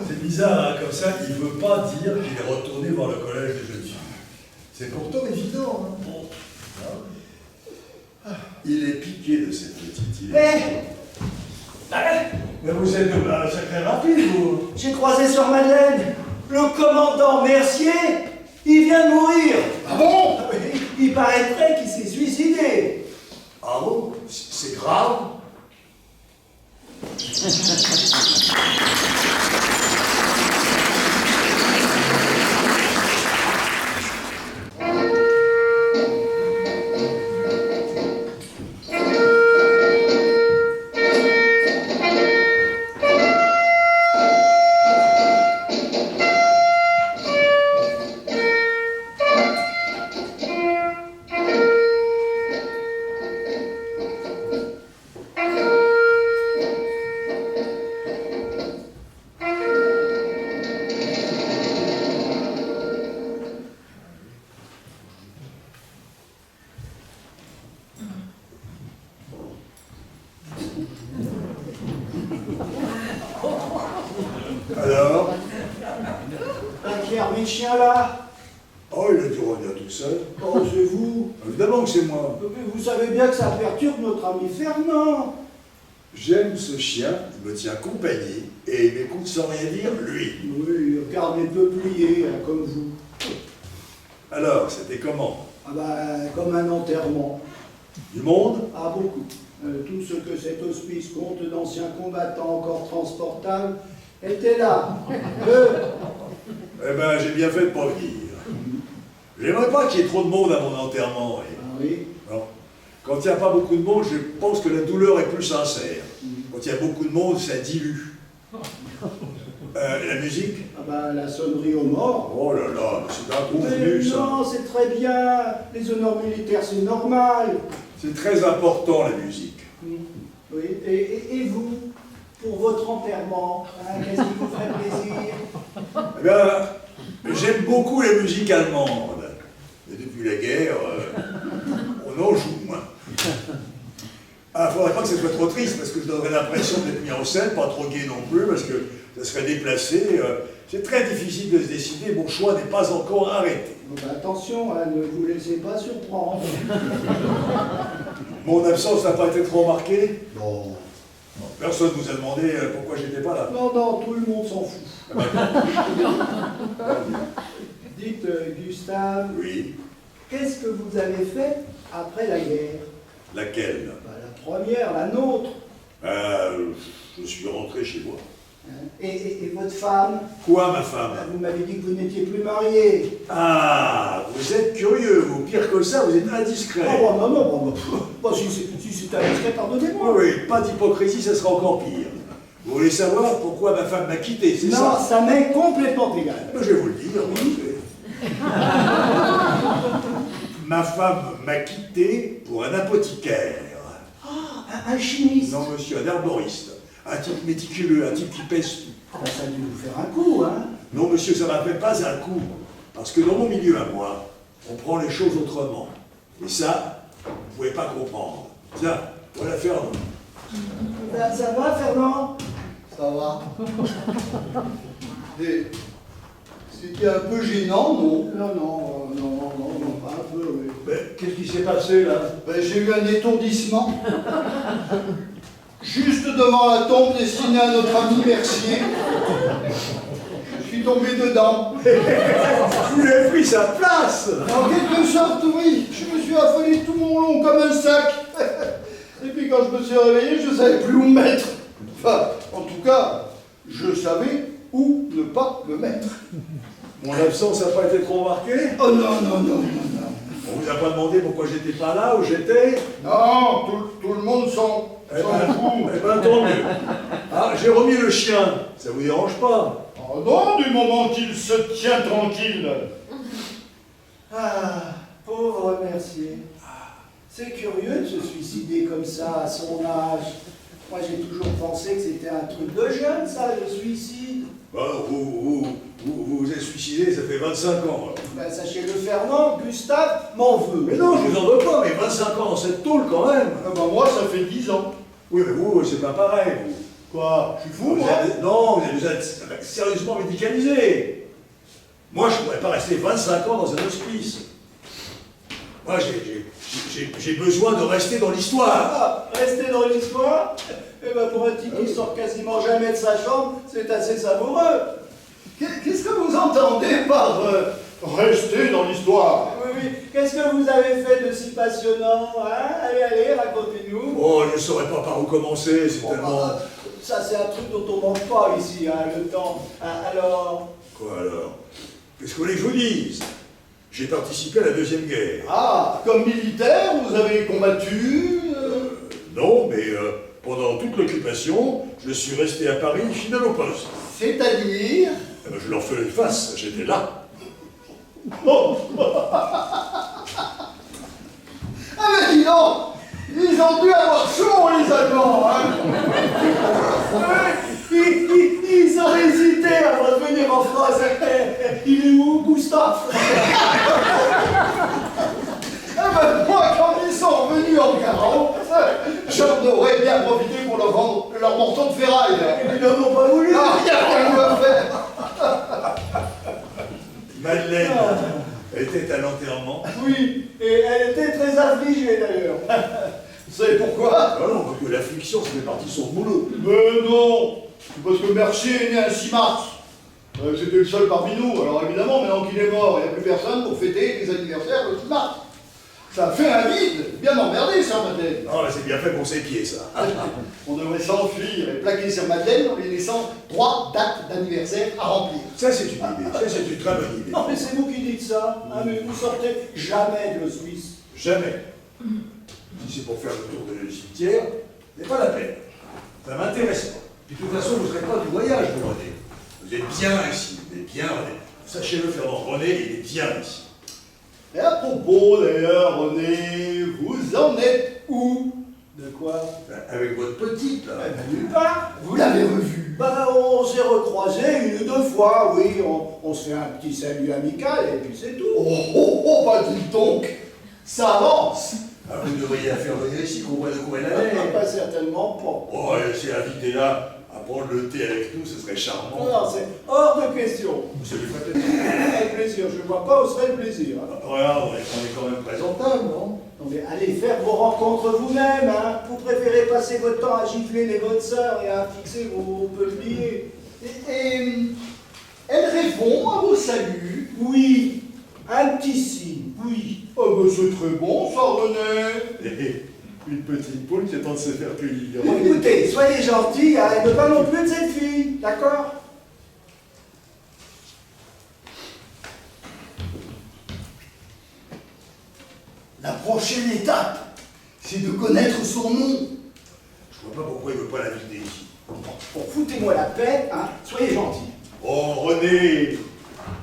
C'est bizarre, hein, comme ça, il veut pas dire qu'il est retourné voir le collège des jeunes filles. C'est pourtant évident, hein. Bon. Il est piqué de cette petite île. Mais vous êtes sacré rapide, vous. J'ai croisé sur Madeleine le commandant Mercier. Il vient de mourir. Ah bon? Il paraîtrait qu'il s'est suicidé. Ah bon? C'est grave? Alors? Qui a remis le chien là? Oh, il a dû revenir tout seul. Oh, c'est vous. Évidemment que c'est moi. Mais vous savez bien que ça perturbe notre ami Fernand. J'aime ce chien, il me tient compagnie et il m'écoute sans rien dire, lui. Oui, regarde les peupliers, hein, comme vous. Alors, c'était comment? Ah bah, comme un enterrement. Du monde? Ah, beaucoup. Tout ce que cet hospice compte d'anciens combattants encore transportables était là. Eh ben, j'ai bien fait de pas venir. J'aimerais pas qu'il y ait trop de monde à mon enterrement. Ah oui. Non. Quand il n'y a pas beaucoup de monde, je pense que la douleur est plus sincère. Quand il y a beaucoup de monde, ça dilue. La musique? Ah bah, la sonnerie aux morts. Oh là là, c'est un Mais convenu, ça. non, c'est très bien. Les honneurs militaires, c'est normal. C'est très important, la musique. Oui. Et vous, pour votre enterrement, hein, qu'est-ce qui vous ferait plaisir? Eh bien, j'aime beaucoup la musique allemande. Et depuis la guerre, on en joue moins. Ah, faudrait pas que ce soit trop triste, parce que je donnerais l'impression d'être mis en scène, pas trop gai non plus, parce que ça serait déplacé. C'est très difficile de se décider, mon choix n'est pas encore arrêté. Bon, bah, attention, hein, ne vous laissez pas surprendre. Mon absence n'a pas été trop marquée. Bon. Personne ne vous a demandé pourquoi j'étais pas là. Non, non, tout le monde s'en fout. Dites, Gustave, Oui. qu'est-ce que vous avez fait après la guerre? Laquelle? Bah, la première, la nôtre. Je suis rentré chez moi. Hein. Et votre femme? Quoi, ma femme? Vous m'avez dit que vous n'étiez plus marié. Ah, vous êtes curieux, vous. Pire que ça, vous êtes indiscret. Oh, bah, non, si c'est indiscret, pardonnez-moi. Oui, pas d'hypocrisie, ça sera encore pire. Vous voulez savoir pourquoi ma femme m'a quitté, c'est Non, ça? ça m'est complètement égal. Je vais vous le dire. Ma femme m'a quitté pour un apothicaire. Un chimiste. Non, monsieur, un herboriste. Un type méticuleux, un type qui pèse tout. Ah, bah, ça a dû vous faire un coup, hein. Non, monsieur, ça ne m'appelle pas un coup. Parce que dans mon milieu à moi, on prend les choses autrement. Et ça, vous ne pouvez pas comprendre. Tiens, voilà Fernand. Ben, ça va, Fernand? Ça va. Et C'était un peu gênant, non? Non, pas un peu, oui. Ben, qu'est-ce qui s'est passé là? Ben, j'ai eu un étourdissement. Juste devant la tombe destinée à notre ami Mercier. Je suis tombé dedans. Vous avez pris sa place! En quelque sorte, oui. Je me suis affolé tout mon long comme un sac. Et puis quand je me suis réveillé, je ne savais plus où me mettre. Enfin, en tout cas, je savais où ne pas me mettre. Mon absence n'a pas été trop marquée? Oh non. On vous a pas demandé pourquoi j'étais pas là, où j'étais? Non, tout le monde s'en fout. Eh ben tant mieux. Ah, j'ai remis le chien, ça vous dérange pas? Oh non, du moment qu'il se tient tranquille. Ah, pauvre Mercier. C'est curieux de se suicider comme ça à son âge. Moi, j'ai toujours pensé que c'était un truc de jeune, ça, le suicide. Bon, vous êtes suicidé, ça fait 25 ans. Alors. Ben, sachez-le, Fernand, Gustave m'en veut. Mais non, je vous en veux pas, mais 25 ans dans cette tôle quand même. Ah ben moi, ça fait 10 ans. Oui, mais vous, c'est pas pareil, vous. Quoi? Je suis fou, Vous moi? non, vous êtes sérieusement médicalisé. Moi, je ne pourrais pas rester 25 ans dans un hospice. Moi, j'ai besoin de rester dans l'histoire. Ah, rester dans l'histoire. Eh ben, pour un type qui sort quasiment jamais de sa chambre, c'est assez savoureux. Qu'est-ce que vous entendez par rester dans l'histoire? Oui. Qu'est-ce que vous avez fait de si passionnant, hein? Allez, racontez-nous. Oh, je ne saurais pas par où commencer, c'est tellement... Ça, c'est un truc dont on manque pas ici, hein, le temps. Hein, alors... Quoi alors? Qu'est-ce que vous voulez que je vous dise? J'ai participé à la Deuxième Guerre. Ah, comme militaire, vous avez combattu Non, mais pendant toute l'occupation, je suis resté à Paris, fidèle au poste. C'est-à-dire Je leur faisais face, j'étais là. Oh. Ah mais dis donc, ils ont dû avoir chaud les Allemands, hein. Ils ont hésité avant de venir en France. Il est où, Gustave? Ah ben moi, quand ils sont revenus en 40, j'en aurais bien profité pour leur vendre leur morceau de ferraille. Ils n'en ont pas voulu. Ah, il y a rien à faire. Madeleine était à l'enterrement. Oui, et elle était très affligée d'ailleurs. Vous savez pourquoi? Ah non, parce que l'affliction, ça fait partie de son boulot. Mais non, c'est parce que Mercier est né un 6 mars. C'était le seul parmi nous. Alors évidemment, maintenant qu'il est mort, il n'y a plus personne pour fêter les anniversaires le 6 mars. Ça fait un vide, bien emmerdé ça, Madeleine. Non, là, c'est bien fait pour ses pieds, ça. On devrait s'enfuir et plaquer sur Madeleine en lui laissant 3 dates d'anniversaire à remplir. Ça, c'est une idée. Ça, c'est une très bonne idée. Non, mais c'est vous qui dites ça. Hein, mais vous sortez jamais de l'hospice. Jamais. Si c'est pour faire le tour de cimetière, c'est pas la peine. Ça m'intéresse pas. Puis de toute façon, vous ne serez pas du voyage, vous, René. Vous êtes bien ici. Vous êtes bien, René. Sachez-le, Fernand, René, il est bien ici. Et à propos d'ailleurs, René, vous en êtes où? De quoi? Avec votre petite, là. Nulle part. Vous l'avez revu? Ben, on s'est recroisés 1 ou 2 fois, oui. On se fait un petit salut amical et puis c'est tout. Oh, bah dites donc, ça avance. Ah, vous devriez la faire venir ici, qu'on voit de quoi elle allait. Pas certainement pas. Oh, c'est invité-là à prendre le thé avec nous, ce serait charmant. Non, c'est hors de question. Ça lui ferait plaisir. Avec plaisir, je ne vois pas où serait le plaisir. Hein. Regarde, on est quand même présentable, non? Non mais allez faire vos rencontres vous-même, hein. Vous préférez passer votre temps à gifler les bonnes sœurs et à fixer vos peupliers. Et elle répond à vos saluts. Oui, un petit signe, oui. Oh, bah c'est très bon ça, René. Une petite poule qui attend de se faire cueillir. Bon, écoutez, soyez gentils, hein, et ne pas non plus de cette fille, d'accord? La prochaine étape, c'est de connaître son nom. Je vois pas pourquoi il veut pas l'inviter ici. Bon, foutez-moi la paix, hein, soyez gentils. Oh René,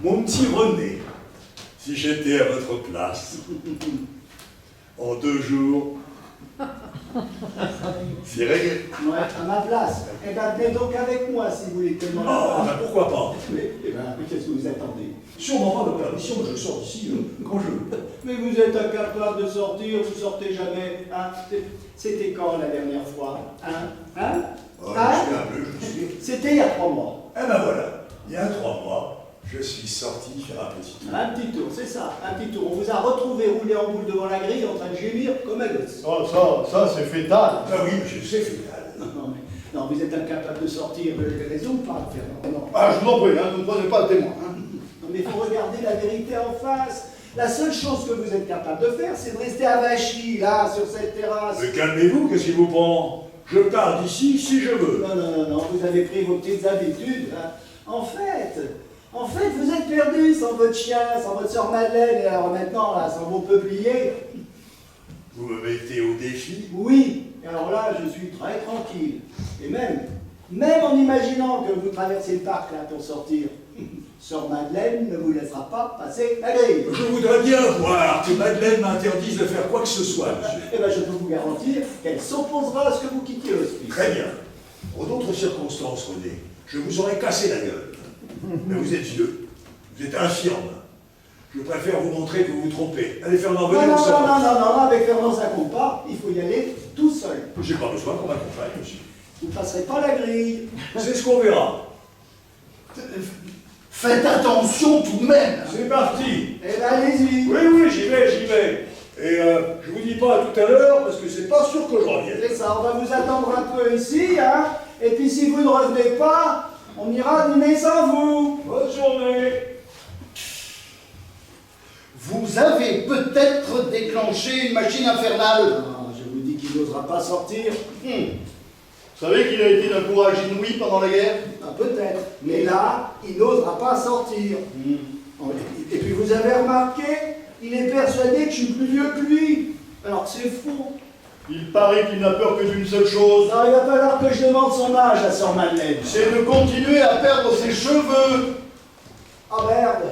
mon petit René, si j'étais à votre place, en 2 jours, c'est réglé. Ouais, à ma place. Eh ben, venez donc avec moi si vous voulez que moi. Oh, ben pourquoi pas? Eh ben, qu'est-ce que vous attendez? Sûrement pas de permission, je sors d'ici quand je veux. Mais vous êtes incapable de sortir, vous sortez jamais, hein? C'était quand la dernière fois, hein? Hein? Oh, Hein? je suis un peu, je suis. C'était il y a 3 mois. Eh ben voilà, il y a 3 mois, Je suis sorti faire un petit tour. Un petit tour, c'est ça, un petit tour. On vous a retrouvé roulé en boule devant la grille en train de gémir comme un gosse. Oh, ça c'est fétal. Ah oui, je sais, fétal. Non, vous êtes incapable de sortir. Vous avez raison ou pas, Fernand? Non. Ah, je vous en prie, hein, ne prenez pas le témoin. Hein. Non, mais il faut regarder la vérité en face. La seule chose que vous êtes capable de faire, c'est de rester avachi, là, sur cette terrasse. Mais calmez-vous, qu'est-ce qui vous prend? Je pars d'ici si je veux. Non, vous avez pris vos petites habitudes. Hein. En fait, vous êtes perdu sans votre chien, sans votre sœur Madeleine, et alors maintenant, là, sans vos peupliers. Vous me mettez au défi? Oui, et alors là, je suis très tranquille. Et même en imaginant que vous traversez le parc, là, pour sortir, sœur Madeleine ne vous laissera pas passer la grille. Je voudrais bien voir que Madeleine m'interdise de faire quoi que ce soit, monsieur. Eh bien, je peux vous garantir qu'elle s'opposera à ce que vous quittiez l'hospice. Très bien. En d'autres circonstances, René, je vous aurais cassé la gueule. Mais vous êtes vieux, vous êtes infirme. Je préfère vous montrer que vous vous trompez. Allez, Fernand, venez, Non, on sort. non, avec Fernand, ça compte pas. Il faut y aller tout seul. J'ai pas besoin qu'on m'accompagne, monsieur. Vous ne passerez pas la grille. C'est ce qu'on verra. Faites attention tout de même. C'est parti. Eh bien, allez-y. Oui, j'y vais. Et je vous dis pas à tout à l'heure, parce que c'est pas sûr que je revienne. C'est ça, on va vous attendre un peu ici, hein. Et puis si vous ne revenez pas, on ira dîner sans vous. Bonne journée. Vous avez peut-être déclenché une machine infernale. Ah, je vous dis qu'il n'osera pas sortir. Vous savez qu'il a été d'un courage inouï pendant la guerre? Ah, peut-être. Mais là, il n'osera pas sortir. Et puis vous avez remarqué, il est persuadé que je suis plus vieux que lui. Alors c'est faux. Il paraît qu'il n'a peur que d'une seule chose. Alors il va falloir que je demande son âge à sœur Madeleine. C'est de continuer à perdre ses cheveux. Ah merde,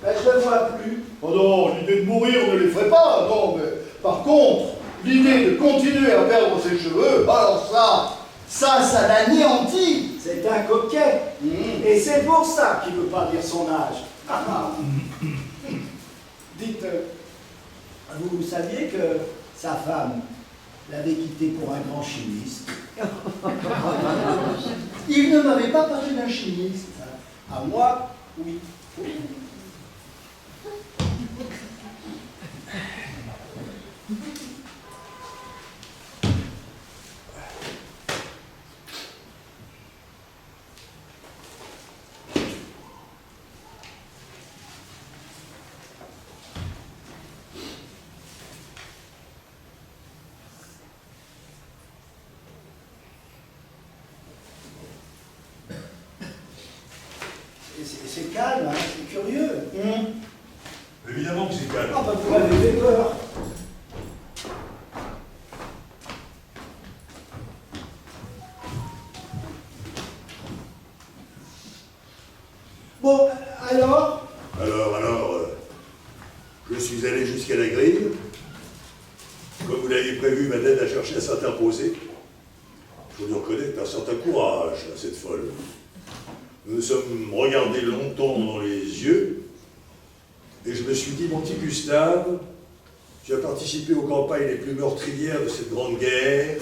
ben, je ne le vois plus. Oh non, l'idée de mourir ne les ferait pas, non, mais par contre, l'idée de continuer à perdre ses cheveux, alors ça l'anéantit. C'est un coquet. Et c'est pour ça qu'il ne veut pas dire son âge. Dites, vous saviez que sa femme l'avait quitté pour un grand chimiste? Il ne m'avait pas parlé d'un chimiste. À moi, oui. C'est calme, hein, c'est curieux. Évidemment que c'est calme. Ah bah vous m'avez fait peur. Bon, alors? Je suis allé jusqu'à la grille. Comme vous l'aviez prévu, Madeleine a cherché à s'interposer. Il faut lui reconnaître un certain courage à cette folle. Nous nous sommes regardés longtemps dans les yeux, et je me suis dit, mon petit Gustave, tu as participé aux campagnes les plus meurtrières de cette grande guerre,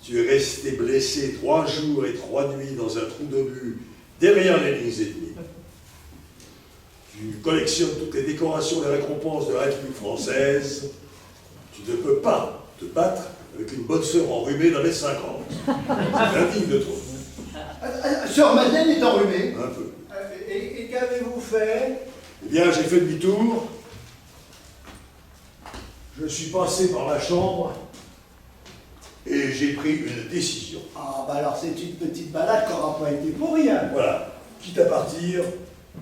tu es resté blessé 3 jours et 3 nuits dans un trou d'obus derrière les lignes ennemies. Tu collectionnes toutes les décorations et récompenses de la République française, tu ne peux pas te battre avec une bonne sœur enrhumée d'1,50 m. C'est indigne de toi. Sœur Madeleine est enrhumée. Un peu. Et qu'avez-vous fait? Eh bien, j'ai fait demi-tour. Je suis passé par la chambre et j'ai pris une décision. Ah bah alors c'est une petite balade qui n'aura pas été pour rien. Voilà. Quitte à partir,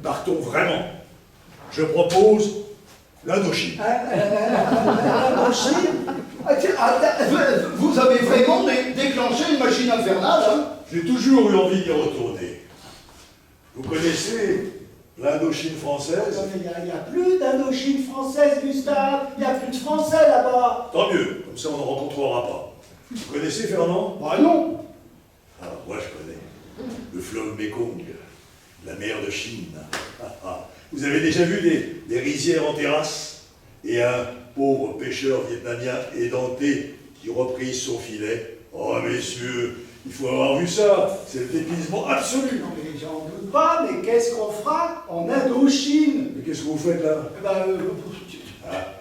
partons vraiment. Je propose l'Indochine. Vous avez vraiment déclenché une machine infernale, hein? J'ai toujours eu envie d'y retourner. Vous connaissez l'Indochine française? Il n'y a plus d'Indochine française, Gustave. Il n'y a plus de Français là-bas. Tant mieux, comme ça on ne rencontrera pas. Vous connaissez Fernand? Bah non. Ah, moi je connais. Le fleuve Mékong, la mer de Chine. Vous avez déjà vu des rizières en terrasse et un pauvre pêcheur vietnamien édenté qui reprise son filet? Oh messieurs, Il faut avoir vu ça. C'est le dépaysement absolu. Non mais j'en doute pas, mais qu'est-ce qu'on fera en Indochine? Mais qu'est-ce que vous faites là? Eh ben,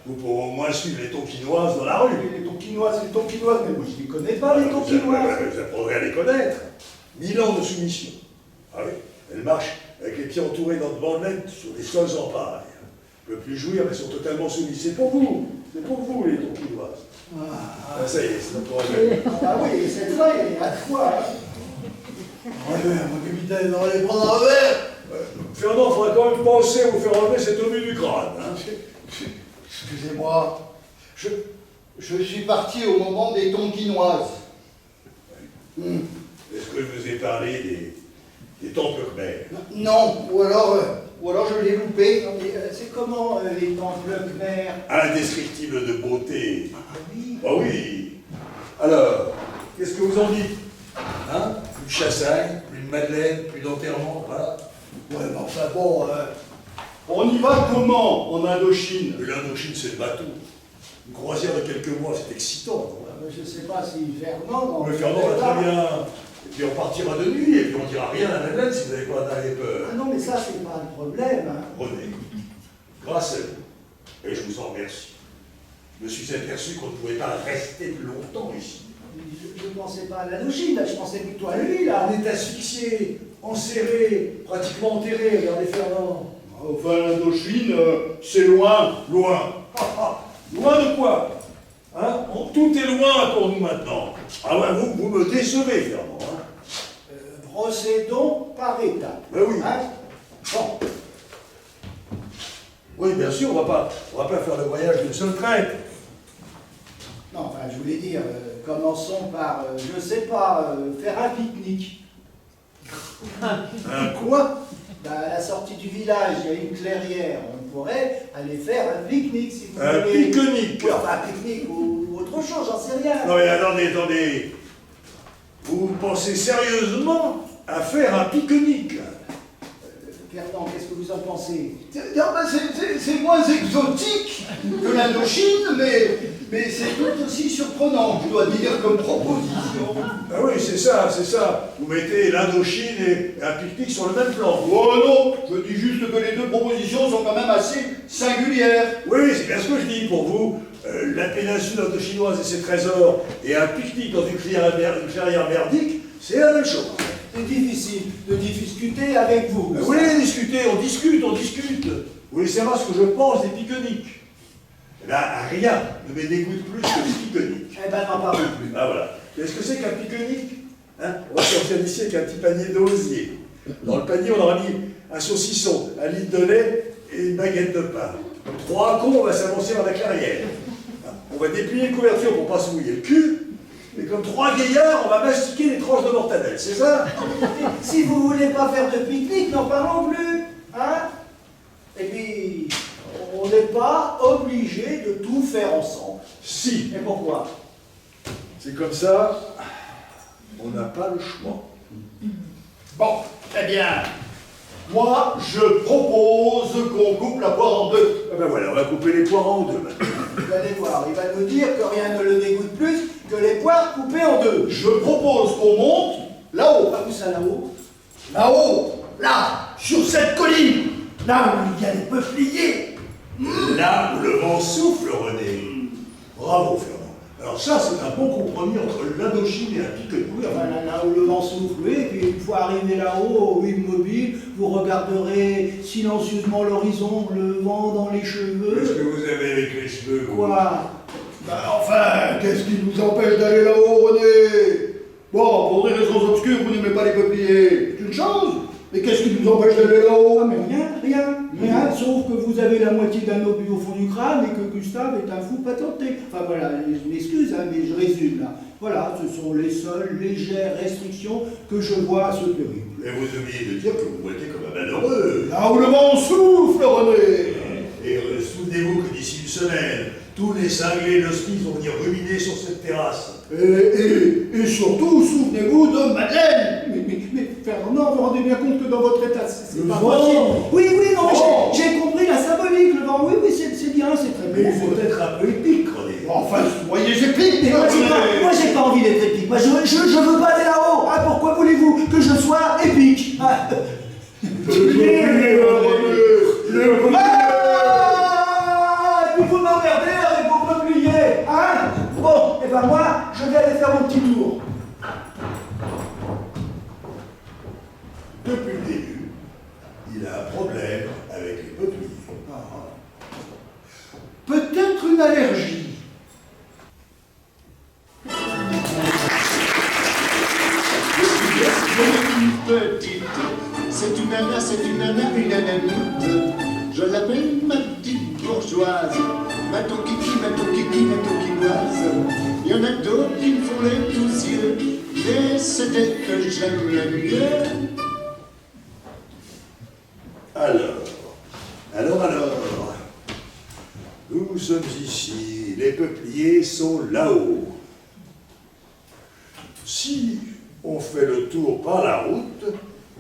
Vous pourrez au moins suivre les Tonkinoises dans la rue. les Tonkinoises, mais moi je les connais pas, les Tonkinoises. Vous apprendrez à les connaître. 1000 ans de soumission. Ah oui, elle marche avec les pieds entourés dans de bandelettes sur des sols en paille. Ne peut plus jouir, mais sont totalement soumis. C'est pour vous, les Tonkinoises. Ah, ça y est, c'est notre problème. Ah oui, cette fois, il y a de fois. Allez, mon capitaine, on va les prendre un verre. Fernand, il faudrait quand même penser à vous faire enlever cette obus du crâne. Hein. Excusez-moi, je suis parti au moment des Tonkinoises. Est-ce que je vous ai parlé des temples khmers? Non, ou alors je l'ai loupé. Non, mais c'est comment les temples khmers? Indescriptible de beauté. Ah oui. Ah oui. Alors, qu'est-ce que vous en dites? Hein? Plus de chassagne, plus de madeleine, plus d'enterrement, voilà. Ouais, mais enfin bon, on y va comment en Indochine? L'Indochine, c'est le bateau. Une croisière de quelques mois, c'est excitant. Je ne sais pas si Fernand... Le Fernand va très bien. Et puis on partira de nuit, et puis on dira rien à Madeleine si vous n'avez pas d'aller peur. Ah non, mais ça, c'est pas le problème. Hein. René, grâce à vous, et je vous en remercie, je me suis aperçu qu'on ne pouvait pas rester plus longtemps ici. Je ne pensais pas à l'Indochine, là, je pensais plutôt à lui, là. On est asphyxié, enserré, pratiquement enterré, regardez Fernand. Enfin, l'Indochine, c'est loin. Loin. Loin de quoi? Hein? Tout est loin pour nous maintenant. Ah ouais, vous me décevez, Fernand. Hein? Procédons par étapes. Ben oui. Hein? Bon, Oui, bien sûr, on va pas faire le voyage d'une seule traite. non, enfin, je voulais dire, commençons par, je sais pas, faire un pique-nique. Un quoi? Ben, à la sortie du village, il y a une clairière. On pourrait aller faire un pique-nique, si vous Un voulez. pique-nique. Oui, enfin, un pique-nique ou autre chose, j'en sais rien. Non mais attendez. Vous pensez sérieusement à faire un pique-nique? Fernand, qu'est-ce que vous en pensez? Non, ben, c'est moins exotique que l'Indochine, mais c'est tout aussi surprenant, je dois dire, comme proposition. Ah oui, c'est ça. Vous mettez l'Indochine et un pique-nique sur le même plan. Oh non, je dis juste que les deux propositions sont quand même assez singulières. Oui, c'est bien ce que je dis pour vous. La péninsule indochinoise et ses trésors et un pique-nique dans une clairière merdique, c'est la même chose. C'est difficile de discuter avec vous. Vous voulez discuter, on discute. Vous voulez savoir ce que je pense des pique-niques? Eh bien, rien ne me dégoûte plus que les pique-niques. Eh ben, n'en parlons plus. Ah voilà. Qu'est-ce que c'est qu'un pique-nique? Hein, on va sortir d'ici avec un petit panier d'osier. Dans le panier, on aura mis un saucisson, un litre de lait et une baguette de pain. Comme trois cons, on va s'avancer vers la clairière. Hein, on va déplier une couverture pour pas se mouiller le cul. Et comme trois gaillards, on va mastiquer des tranches de mortadelle, c'est ça? Si vous voulez pas faire de pique-nique, n'en parlons plus. Hein? Et puis, on n'est pas obligé de tout faire ensemble. Si, Et pourquoi? c'est comme ça, on n'a pas le choix. Bon, eh bien, moi, je propose qu'on coupe la poire en deux. Ah ben voilà, on va couper les poires en deux maintenant. Vous allez voir, il va nous dire que rien ne le dégoûte plus que les poires coupées en deux. Je propose qu'on monte là-haut. Pas où ça là-haut? Là-haut, là, sur cette colline. Là où il y a les peupliers. Là où le vent souffle, René. Bravo, Fernand. Alors ça, c'est un bon compromis entre l'Indochine et un pique-nique. Voilà, là où le vent souffle, oui, et puis une fois arrivé là-haut, immobile, vous regarderez silencieusement l'horizon, le vent dans les cheveux. Qu'est-ce que vous avez avec les cheveux, vous? Quoi? Ben enfin, qu'est-ce qui nous empêche d'aller là-haut, René? Bon, pour des raisons obscures, vous n'aimez pas les peupliers. C'est une chose. Mais qu'est-ce qui nous empêche d'aller là-haut? Ah mais rien, sauf que vous avez la moitié d'un obus au fond du crâne et que Gustave est un fou patenté. Enfin voilà, je m'excuse, hein, mais je résume là. Voilà, ce sont les seules légères restrictions que je vois à ce périple. Mais vous oubliez de dire que vous votez comme un malheureux. Là où le vent souffle, René. Et souvenez-vous que d'ici une semaine, tous les cinglés de l'hospice vont venir ruminer sur cette terrasse. Et surtout, souvenez-vous de Madeleine. Mais Fernand, vous vous rendez bien compte que dans votre état, c'est Le pas vent. possible. Oui, non, mais Oh. j'ai compris la symbolique, le vent, oui, c'est bien, c'est très Mais bien. il faut être un peu épique, René. Enfin, soyez épiques, Mais moi, j'ai pas envie d'être épique. Moi, je veux pas aller là-haut. Ah, et puis vous m'emmerdez avec vos peupliers, hein? Bon, et ben moi, je vais aller faire mon petit tour. Depuis le début, il a un problème avec les peupliers. Peut-être une allergie. Petite, c'est une nana, une nanite. Je l'appelle ma petite bourgeoise, ma ton kiki, ma ton kiki, ma ton kinoise. Il y en a d'autres qui me font les tous yeux, mais c'est elle que j'aime le mieux. Alors, nous sommes ici, les peupliers sont là-haut. Si on fait le tour par la route,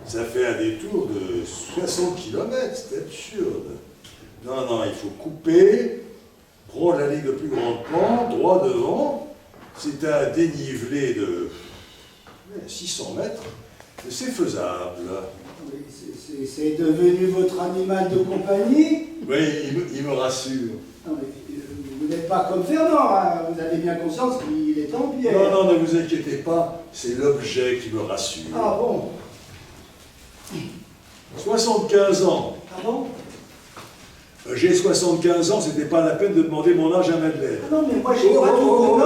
ça fait un détour de 60 km, c'est absurde. Non, il faut couper, prendre la ligne de plus grande pente, droit devant. C'est un dénivelé de 600 mètres, c'est faisable. Oui, c'est devenu votre animal de compagnie? Oui, il me rassure. Non, mais, vous n'êtes pas comme Fernand, hein. Vous avez bien conscience qu'il est en pierre. Non, ne vous inquiétez pas, c'est l'objet qui me rassure. Ah bon? 75 ans. Ah bon? J'ai 75 ans, c'était pas la peine de demander mon âge à Madeleine. Non, mais moi j'ai pas tout.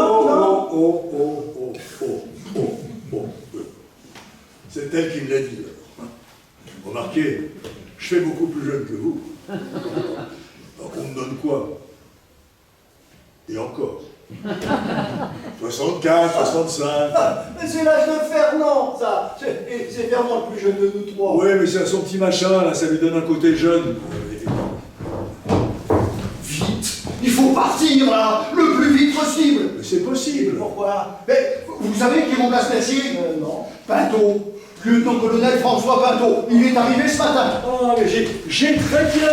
Non. C'est elle qui me l'a dit. Remarquez, je fais beaucoup plus jeune que vous. Alors on me donne quoi? Et encore 64, 65. Mais c'est l'âge de Fernand, ça. C'est Fernand le plus jeune de nous trois. Oui, mais c'est son petit machin, là, ça lui donne un côté jeune. Vite, il faut partir là, le plus vite possible. Mais c'est possible. Pourquoi? Mais vous savez qui remplace Mercier? Non. Pinto, lieutenant-colonel François Pinto. Il est arrivé ce matin. Ah, mais j'ai très bien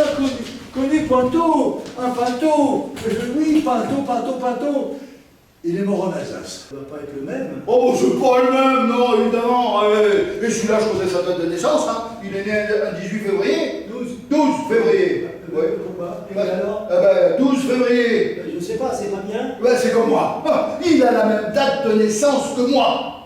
connu Pinto. Un Pinto. Oui, Pinto. Il est mort en Alsace. Ça va pas être le même. Oh, c'est pas le même, non, évidemment. Et celui-là, je connais sa date de naissance. Hein. Il est né le 18 février. 12 février. Ouais. Pourquoi? Et alors? 12 février. Je sais pas, c'est pas bien. Ouais, c'est comme moi. Il a la même date de naissance que moi.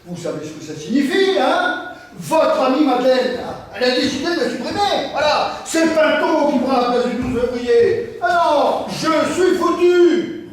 Vous savez ce que ça signifie, hein? Votre amie Madeleine, elle a décidé de me supprimer. Voilà. C'est Pinto qui prend la place du 12 février. Alors, je suis foutu.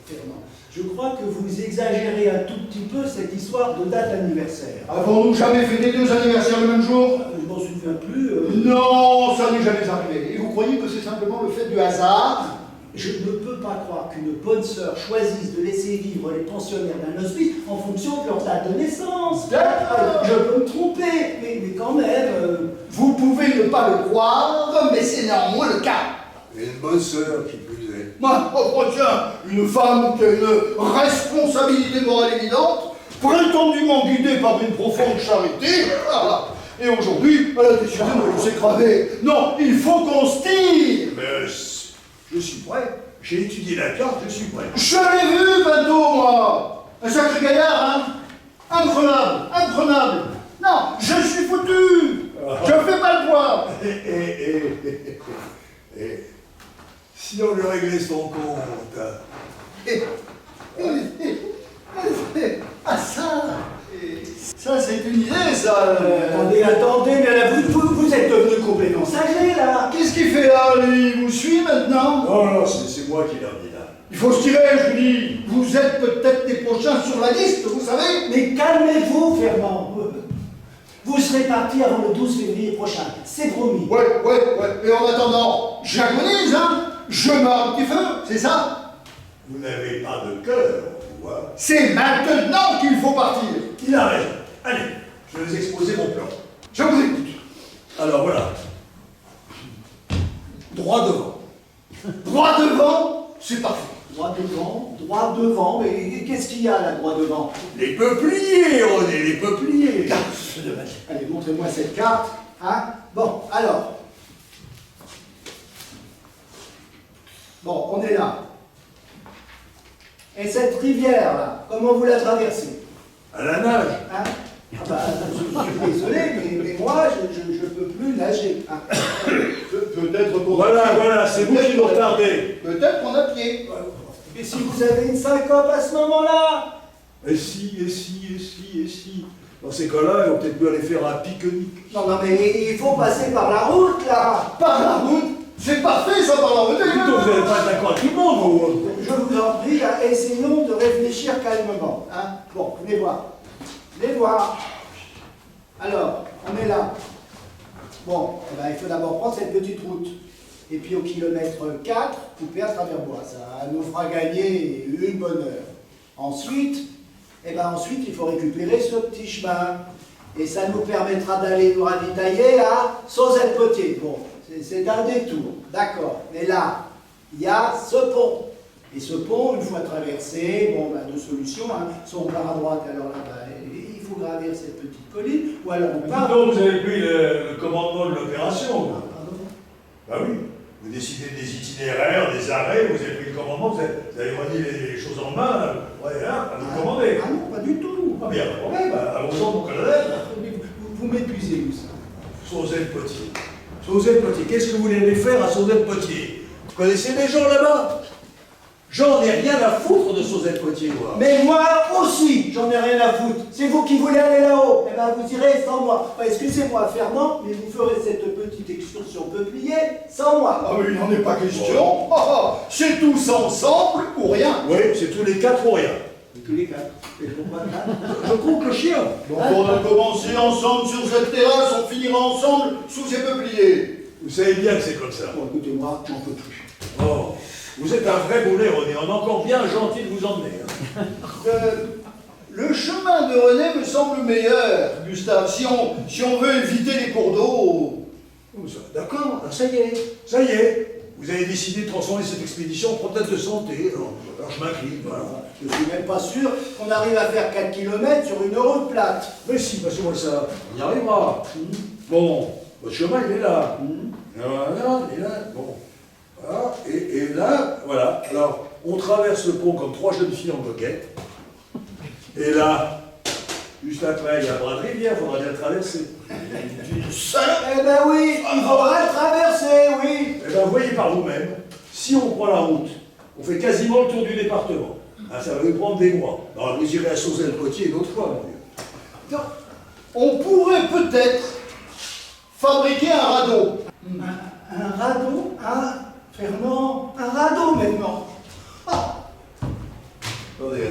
Fernand, je crois que vous exagérez un tout petit peu cette histoire de date anniversaire. Avons-nous jamais fêté 2 anniversaires le même jour? Je m'en souviens plus. Non, ça n'est jamais arrivé. Et vous croyez que c'est simplement le fait du hasard? Je ne peux pas croire qu'une bonne sœur choisisse de laisser vivre les pensionnaires d'un hospice en fonction de leur date de naissance. D'accord. Je peux me tromper, mais quand même... Vous pouvez ne pas le croire, mais c'est néanmoins le cas. Et une bonne sœur qui plus est. Moi, oh tiens, une femme qui a une responsabilité morale évidente, prétendument guidée par une profonde charité, et aujourd'hui, elle a décidé de nous écraser. Non, il faut qu'on se tire. Mais je suis prêt. J'ai étudié la carte, je suis prêt. Je l'ai vu, Pinto, moi. Un sacré gaillard, hein. Imprenable. Non, je suis foutu. Je fais pas le poids. Et si on lui réglait son compte? Ah ça c'est une idée, ça. Attendez, mais là, vous êtes devenu complètement cinglé, là. Qu'est-ce qu'il fait là, lui? Il vous suit maintenant? Non, c'est moi qui l'ai dit là. Il faut se tirer, je vous dis. Vous êtes peut-être les prochains sur la liste, vous savez. Mais calmez-vous, Fernand. Vous serez parti avant le 12 février prochain, c'est promis. Ouais. Et en attendant, j'agonise, hein. Je meurs un petit feu, c'est ça? Vous n'avez pas de cœur, vous voyez. C'est maintenant qu'il faut partir. Il a raison. Allez, je vais vous exposer mon plan. Je vous écoute. Alors voilà. Droit devant. Droit devant, c'est parfait. Droit devant, mais qu'est-ce qu'il y a là, droit devant? Les peupliers, René, les peupliers. Allez, montrez-moi cette carte, hein? Bon, alors. Bon, on est là. Et cette rivière, là, comment vous la traversez? À la nage. Hein? Ah bah, je suis désolé, mais moi, je ne peux plus nager. Hein. Peut-être qu'on Voilà, c'est vous qui nous retardez. Peut-être qu'on a pied. Et si vous avez une syncope à ce moment-là? Et si. Dans ces cas-là, ils vont peut-être mieux aller faire un pique-nique. Non, mais il faut passer par la route, là. Par la route. C'est parfait, ça, par la route. Plutôt, vous n'allez pas être d'accord avec tout le monde, vous. Je vous en prie, hein, essayons de réfléchir calmement. Hein. Bon, venez voir. Venez voir. Alors, on est là. Bon, eh ben, il faut d'abord prendre cette petite route. Et puis au kilomètre 4, couper à travers bois. Ça nous fera gagner une bonne heure. Ensuite, il faut récupérer ce petit chemin. Et ça nous permettra d'aller nous ravitailler à Sauzet-Potier. Bon, c'est un détour, d'accord. Mais là, il y a ce pont. Et ce pont, une fois traversé, bon, deux solutions. Hein. Soit on part à droite, alors là, il faut gravir cette petite colline, ou alors on part... Donc, vous avez pris le commandement de l'opération. Pardon. Bah oui. Vous décidez des itinéraires, des arrêts, vous avez pris le commandement, vous avez remis les choses en main, voilà, vous commandez. Ah non, pas du tout. Ah bien, ouais, à vos ordres, mon colonel. Vous m'épuisez, vous, ça. Sauzet-Potier. Sauzet-Potier, qu'est-ce que vous voulez aller faire à Sauzet-Potier? Vous connaissez des gens là-bas? J'en ai rien à foutre de Sauzet-Potier, moi. Mais moi aussi, j'en ai rien à foutre. C'est vous qui voulez aller là-haut. Eh bien, vous irez sans moi. Enfin, excusez-moi, Fernand, mais vous ferez cette petite excursion peuplier sans moi. Ah oui, il n'en est pas question. C'est tous ensemble ou rien. Oui, c'est tous les quatre ou rien. Tous les quatre. Et pourquoi quatre? Je compte le chien. Donc on a commencé ensemble sur cette terrasse, on finira ensemble sous ces peupliers. Vous savez bien que c'est comme ça. Bon, écoutez-moi, j'en peux plus. Oh, vous êtes un vrai boulet, René. On est encore bien gentil de vous emmener. Hein. Le chemin de René me semble meilleur, Gustave, si on veut éviter les cours d'eau. D'accord, ça y est. Ça y est. Vous avez décidé de transformer cette expédition en prothèse de santé. Alors je m'incline, voilà. Je suis même pas sûr qu'on arrive à faire 4 km sur une route plate. Mais si, passez-moi ça. On y arrivera. Bon, votre chemin, il est là. Voilà, il est là. Bon. Voilà. Et là, voilà. Alors, on traverse le pont comme trois jeunes filles en coquette. Et là, juste après, il y a bras de rivière, il faudra bien traverser. Eh ben oui, il faudra le traverser, oui. Eh bien, voyez par vous-même, si on prend la route, on fait quasiment le tour du département. Ah, ça va nous prendre des mois. Alors, vous irez à Sauzet-Potier une autre fois, mon Dieu. On pourrait peut-être fabriquer un radeau. Un radeau, Fernand, un radeau maintenant. Ah. Attendez.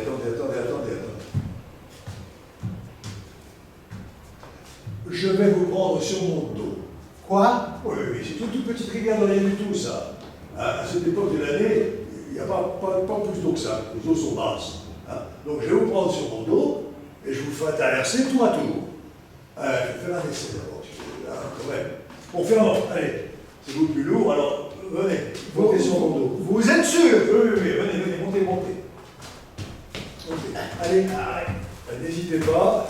Je vais vous prendre sur mon dos. Quoi? Oui, c'est toute petite rivière de rien du tout, ça. À cette époque de l'année, il n'y a pas plus d'eau que ça. Les eaux sont basses. Hein. Donc je vais vous prendre sur mon dos et je vous ferai traverser tour à tour. Je vais faire un essai d'abord. Là, quand même. Bon, Fernand, allez. C'est vous le plus lourd, alors venez. Montez sur mon dos. Vous êtes sûr? Oui, venez, montez. Allez, n'hésitez pas.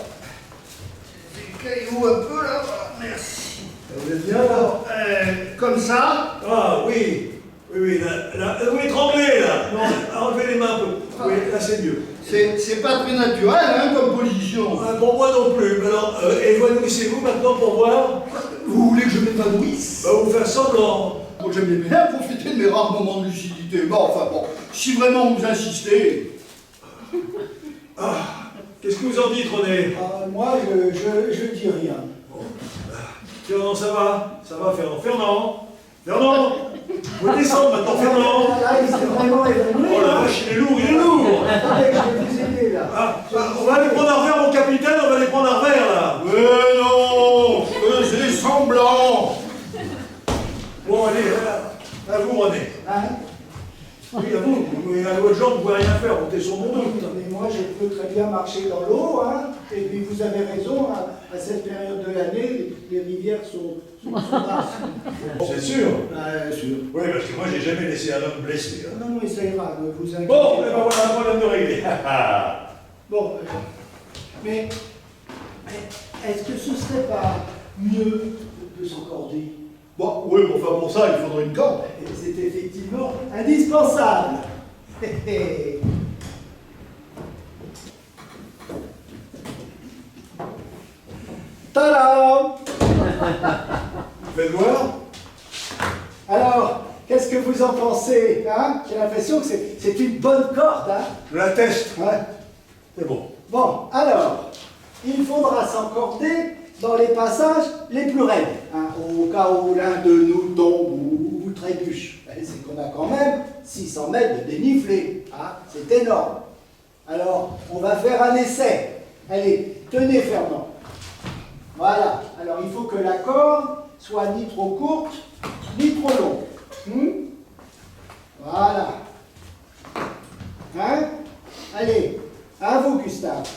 Caillou un peu là, merci. Vous êtes bien là? Comme ça? Ah oui, là, vous étranglez là. Non, enlevez les mains un peu. Oui, là c'est mieux. C'est pas très naturel hein, comme position. Pour moi non plus. Alors, évanouissez-vous maintenant pour voir. Vous voulez que je m'évanouisse? Vous faire semblant. Moi j'aime bien profiter de mes rares moments de lucidité. Bon, si vraiment vous insistez. Qu'est-ce que vous en dites, René? Moi, je dis rien. Bon. Fernand, ça va? Ça va, Fernand? Fernand, vous descendre maintenant, Fernand. Là, il s'est vraiment évanoui. Oh la vache, il est lourd. Attendez, je vais vous aider là. On va aller prendre un verre, mon capitaine, on va aller prendre un verre là. Mais non, faisez semblant. Bon, allez, à vous, René. Hein? Oui, à vous. Mais à votre jambe, vous ne pouvez rien faire, montez sur mon dos. Mais moi, je peux très bien marcher dans l'eau, hein. Et puis, vous avez raison, à cette période de l'année, les rivières sont basses. C'est sûr? Sûr. Oui, parce que moi, j'ai jamais laissé un homme blessé. Hein. Non, mais ça ira, ne vous inquiétez Bon, pas. et ben voilà un problème de réglé. Bon, mais est-ce que ce serait pas mieux de s'encorder? Bon, oui, mais enfin pour ça, il faudrait une corde. C'est effectivement indispensable. Tadam! Faites voir. Alors, qu'est-ce que vous en pensez, hein? J'ai l'impression que c'est une bonne corde, hein? Je la teste. Ouais. C'est bon. Bon, alors, il faudra s'encorder dans les passages les plus raides, hein, au cas où l'un de nous tombe ou trébuche. C'est qu'on a quand même 600 mètres de dénivelé, hein, c'est énorme. Alors, on va faire un essai. Allez, tenez Fernand. Voilà, alors il faut que la corde soit ni trop courte, ni trop longue. Voilà. Hein? Allez, à vous Gustave.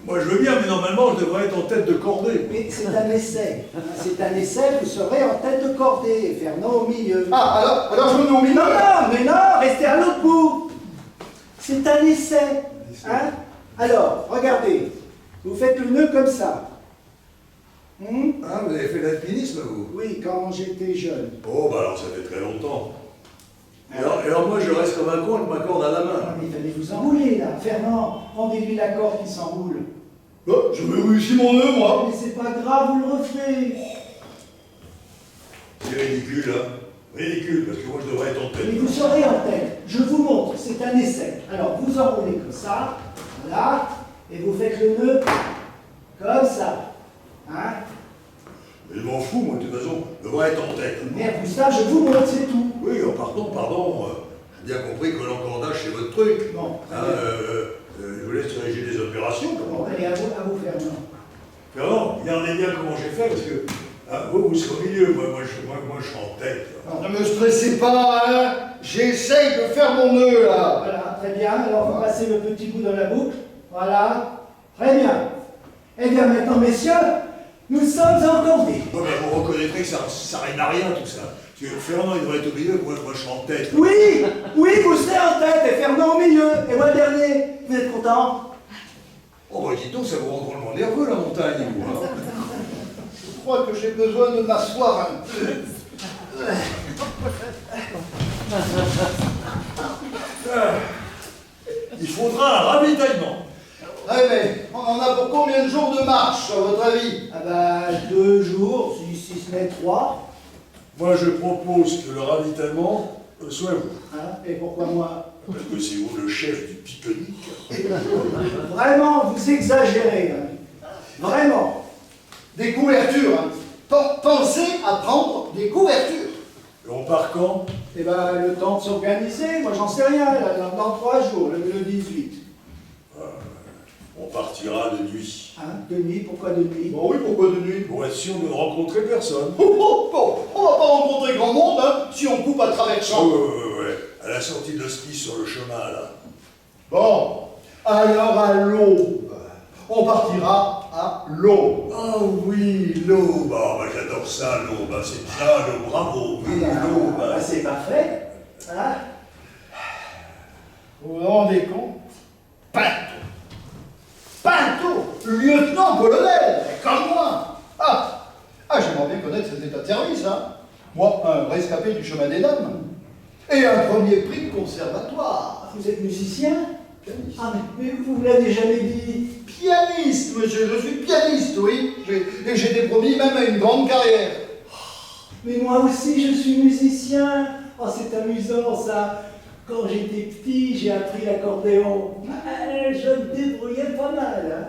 Moi je veux bien, mais normalement je devrais être en tête de cordée. Mais c'est un essai. C'est un essai, vous serez en tête de cordée, et Fernand au milieu. Ah, alors je me mets au milieu. Non, non, mais non, restez à l'autre bout. C'est un essai. Hein? Alors, regardez. Vous faites le nœud comme ça. Ah, vous avez fait l'alpinisme, vous? Oui, quand j'étais jeune. Oh, bah alors ça fait très longtemps. Et alors moi je reste comme un con avec ma corde à la main. Ah, mais il fallait vous enrouler, là. Fernand, rendez-lui la corde qui s'enroule. Oh, je vais réussir mon nœud, moi. Mais c'est pas grave, vous le referez. C'est ridicule, hein? Ridicule, parce que moi je devrais être en Mais tête. vous serez en tête. Je vous montre, c'est un essai. Alors, vous enroulez comme ça, voilà, et vous faites le nœud comme ça. Hein? Mais je m'en fous, moi, de toute façon, je devrais être en tête. Merde, Gustave, je vous montre, c'est tout. Oui, pardon, j'ai bien compris que l'encordage c'est votre truc. Bon, Hein, je vous laisse diriger des opérations. bon, allez, à vous Fernand. Fernand, regardez bien comment j'ai fait, parce que hein, vous serez au milieu, moi je suis en tête. Là. Ne me stressez pas, hein. J'essaye de faire mon nœud, là. Voilà, très bien. Alors, vous passez le petit bout dans la boucle. Voilà, très bien. Eh bien, maintenant, messieurs, nous sommes encordés. Ouais, mais vous reconnaîtrez que ça rime à rien tout ça. Parce que Fernand il devrait être au milieu, moi je suis en tête. Oui, oui, vous serez en tête et Fernand au milieu. Et moi, le dernier. Vous êtes content? Oh bah dites donc, ça vous rend drôlement nerveux la montagne, vous. Hein. Je crois que j'ai besoin de m'asseoir un peu. Il faudra un ravitaillement. Ouais, mais on en a pour combien de jours de marche, à votre avis? Ah bah, 2 jours, si ce n'est 3. Moi je propose que le ravitaillement soit vous. Hein? Et pourquoi moi? Parce que c'est vous le chef du pique-nique. Vraiment, vous exagérez. Hein. Vraiment. Des couvertures, hein. Pensez à prendre des couvertures. Et on part quand? Eh ben, le temps de s'organiser, moi j'en sais rien, là, dans 3 jours, le 18. On partira de nuit. Hein? De nuit, pourquoi de nuit? Bon oui, pourquoi de nuit? Pour être sûr de ne rencontrer personne. Bon, on va pas rencontrer grand monde, hein, si on coupe à travers champs. Ouais. À la sortie de l'hospice sur le chemin, là. Bon, alors à l'aube. On partira à l'aube. Oh oui, l'aube. Oh, bah, j'adore ça, l'aube. Bah, c'est bien, l'aube, bravo. Oui, l'aube. Bah, c'est parfait. Hein? Vous vous rendez compte? Pinto, lieutenant-colonel, comme moi. Ah, j'aimerais bien connaître cet état de service, hein. Moi, un rescapé du chemin des dames. Et un premier prix de conservatoire. Vous êtes musicien? Pianiste. Ah, mais vous ne l'avez jamais dit. Pianiste, monsieur, je suis pianiste, oui. Et j'ai été promis même à une grande carrière. Mais moi aussi, je suis musicien. Oh, c'est amusant, ça. Quand j'étais petit, j'ai appris l'accordéon. Je me débrouillais pas mal. Hein.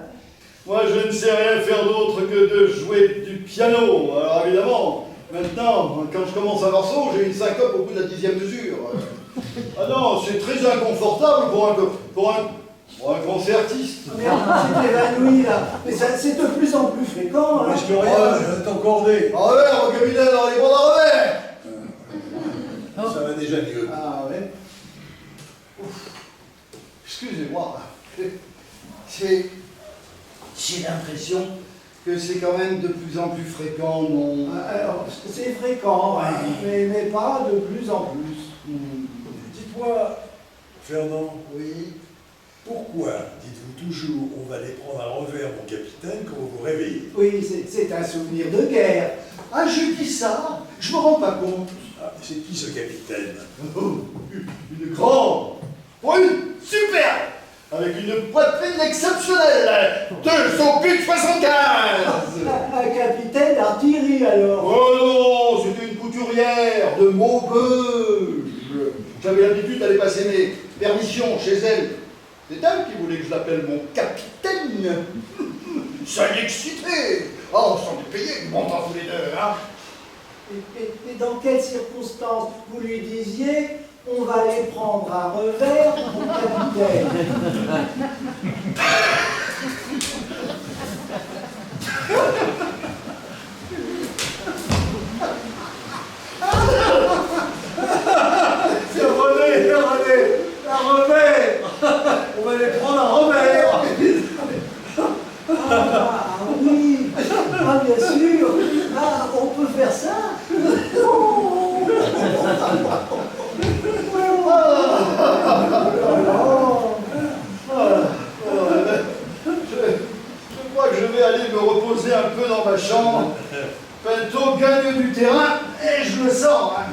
Moi, je ne sais rien faire d'autre que de jouer du piano. Alors évidemment, maintenant, quand je commence un morceau, j'ai une syncope au bout de la 10e mesure. Ah non, c'est très inconfortable pour un concertiste. Merde, c'est évanoui là. Mais c'est de plus en plus fréquent. Hein. Parce que rien, je vais t'encorder. Ah ouais, mon capitaine, dans les bras d'arrêt. Ça va déjà mieux. Ah ouais. Excusez-moi. J'ai l'impression que c'est quand même de plus en plus fréquent, non? Alors, c'est fréquent, hein, mais pas de plus en plus. Dites-moi, Fernand, Oui. pourquoi dites-vous toujours on va aller prendre un revers, mon capitaine, quand vous vous réveillez? Oui, c'est un souvenir de guerre. Ah, je dis ça, je me rends pas compte. Ah, c'est qui ce capitaine? Oh, une grande, oui, super, avec une poitrine exceptionnelle, 2 au but 75. Un capitaine d'artillerie alors. Oh non, c'était une couturière de Maubeuge. J'avais l'habitude d'aller passer mes permissions chez elle. C'est elle qui voulait que je l'appelle mon capitaine. Ça l'excitait. Oh, on s'en est payé du bon temps tous les deux, hein. Et dans quelles circonstances vous lui disiez on va aller prendre un revers, mon capitaine? C'est René, un revers. On va les prendre un revers. Ah oui, ah, bien sûr. Ah, on peut faire ça. Oh. Je crois que je vais aller me reposer un peu dans ma chambre. Pinto gagne du terrain et je le sens. Hein.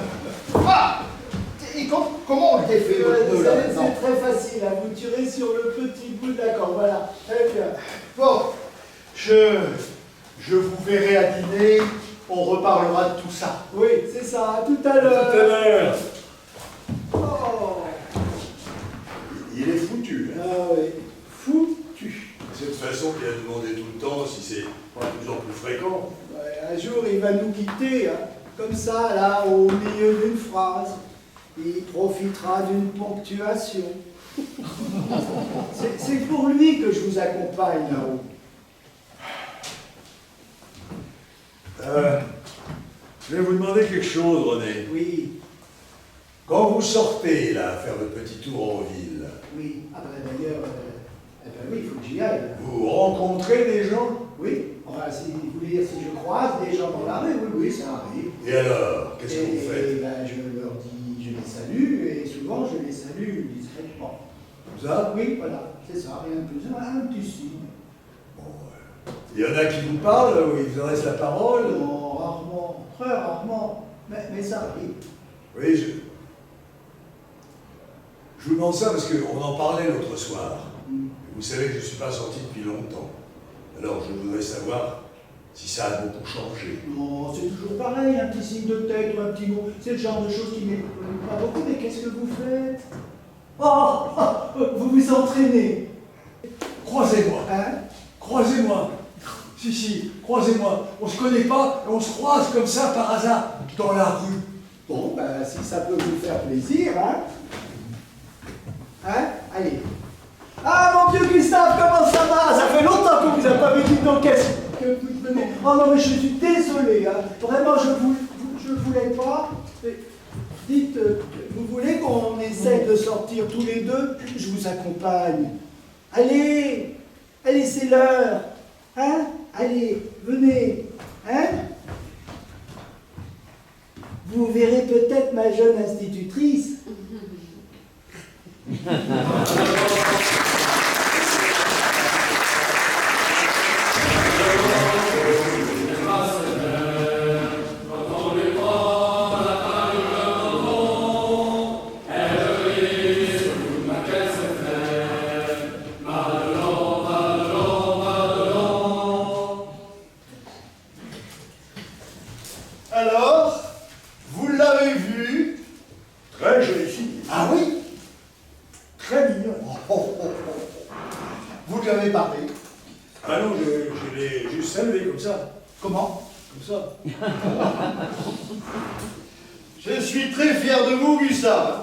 Ah, et comment on le défait votre nœud, là, maintenant? C'est très facile, hein. Vous tirez sur le petit bout de la corde, voilà. Très bien. Bon, je vous verrai à dîner, on reparlera de tout ça. Oui, c'est ça, à tout à l'heure. Tout à l'heure. Oh. Il est foutu. Hein. Ah oui, foutu. Cette façon qu'il a demandé tout le temps, si c'est pas de plus en plus fréquent. Ouais, un jour, il va nous quitter, hein, comme ça, là, au milieu d'une phrase. Il profitera d'une ponctuation. C'est pour lui que je vous accompagne là-haut. Je vais vous demander quelque chose, René. Oui, Quand vous sortez, là, faire votre petit tour en ville, oui. Ah ben d'ailleurs, eh ben oui, il faut que j'y aille. vous rencontrez des gens? Oui, enfin, si vous voulez dire, si je croise des gens dans la rue, oui, oui, ça arrive. Et alors, qu'est-ce que vous Et faites? ben, je leur dis, je les salue, et souvent je les salue discrètement. Comme ça? Oui, voilà, c'est ça, rien de plus. Un petit signe. Il y en a qui vous parlent, ou ils vous adressent la parole? Non, rarement, très rarement, mais ça arrive. Oui, je vous demande ça parce qu'on en parlait l'autre soir. Vous savez que je ne suis pas sorti depuis longtemps. Alors je voudrais savoir si ça a beaucoup changé. Non, c'est toujours pareil, un petit signe de tête ou un petit mot. C'est le genre de choses qui m'étonne pas beaucoup, mais qu'est-ce que vous faites? Vous vous entraînez. Croisez-moi, Hein? croisez-moi. Si, croisez-moi. On se connaît pas et on se croise comme ça par hasard dans la rue. Bon, ben, si ça peut vous faire plaisir, hein? Hein? Allez. Ah, mon vieux Gustave, comment ça va? Ça fait longtemps qu'on vous a pas vu, dites donc, qu'est-ce que vous venez? Oh non, mais je suis désolé, hein. Vraiment, je voulais pas. Mais dites, vous voulez qu'on essaye de sortir tous les deux? Je vous accompagne. Allez, allez, c'est l'heure. Hein? Allez, venez. Hein? Vous verrez peut-être ma jeune institutrice. Alors, vous l'avez vu? Très jolie fille, Ah oui? très mignonne. Vous lui avez parlé? Ah non, je l'ai juste saluée comme ça. Comment? Comme ça. Je suis très fier de vous, Gustave.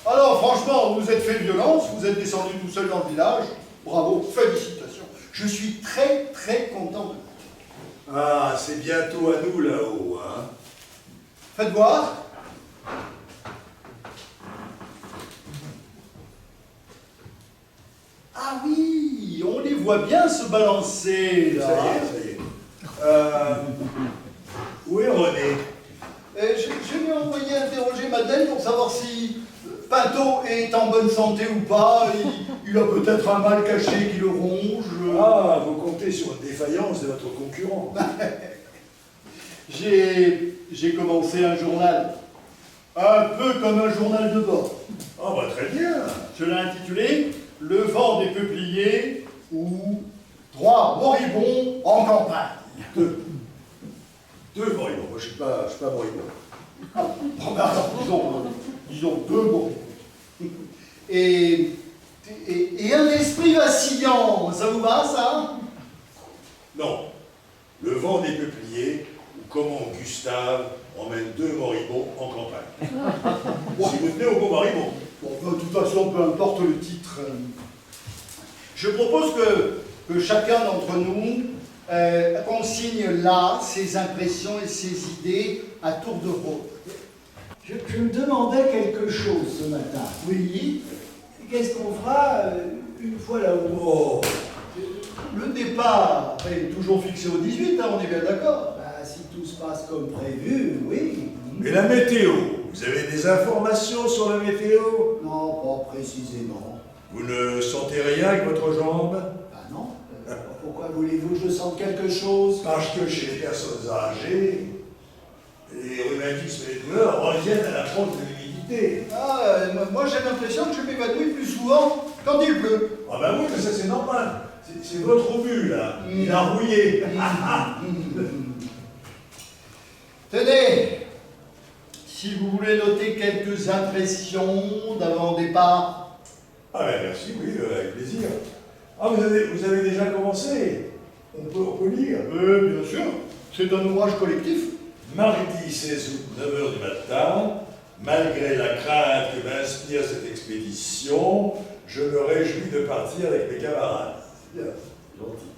Alors, franchement, vous êtes fait violence, vous êtes descendu tout seul dans le village. Bravo, félicitations. Je suis très, très content de vous. Ah, c'est bientôt à nous là-haut, hein. Faites voir. Ah oui, on les voit bien se balancer, là. Ça y est. Où est René? Je lui ai envoyé interroger Madeleine pour savoir si Pinto est en bonne santé ou pas. Il a peut-être un mal caché qui le ronge. Ah, vous comptez sur une défaillance de votre concurrent. J'ai commencé un journal, un peu comme un journal de bord. Ah bah très bien. Je l'ai intitulé le vent des peupliers ou trois moribonds en campagne. Deux moribonds, moi je suis pas moribond. Bon, ben alors, disons deux moribonds. Et un esprit vacillant, ça vous va, ça? Non. Le vent des peupliers, ou comment Gustave emmène deux moribonds en campagne. Si vous tenez au mot moribond. Bon, de toute façon, peu importe le titre. Je propose que chacun d'entre nous consigne là ses impressions et ses idées à tour de rôle. Je me demandais quelque chose ce matin. Oui, Qu'est-ce qu'on fera une fois là-haut? oh, le départ est toujours fixé au 18, hein, on est bien d'accord. Bah, si tout se passe comme prévu, oui. Mais la météo, vous avez des informations sur la météo? Non, pas précisément. Vous ne sentez rien avec votre jambe? Bah non. Pourquoi voulez-vous que je sente quelque chose? Parce que chez les personnes âgées, les rhumatismes et les douleurs reviennent à l'approche de l'humidité. Ah, moi j'ai l'impression que je m'évanouis plus souvent quand il pleut. Ah ben oui, mais ça c'est normal. C'est votre obus là. Il a rouillé. Tenez, si vous voulez noter quelques impressions d'avant-départ. Ah ben merci, oui, avec plaisir. Ah, vous avez déjà commencé? On peut lire. Bien sûr, c'est un ouvrage collectif. Mardi 16 août, 9h du matin, malgré la crainte que m'inspire cette expédition, je me réjouis de partir avec mes camarades. C'est bien, c'est gentil.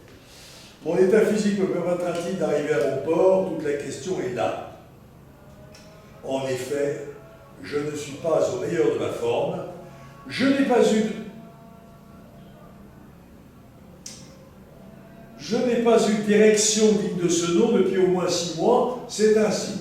Mon état physique me permettra-t-il d'arriver à mon port? Toute la question est là. En effet, je ne suis pas au meilleur de ma forme. Je n'ai pas eu direction digne de ce nom depuis au moins 6 mois, c'est ainsi.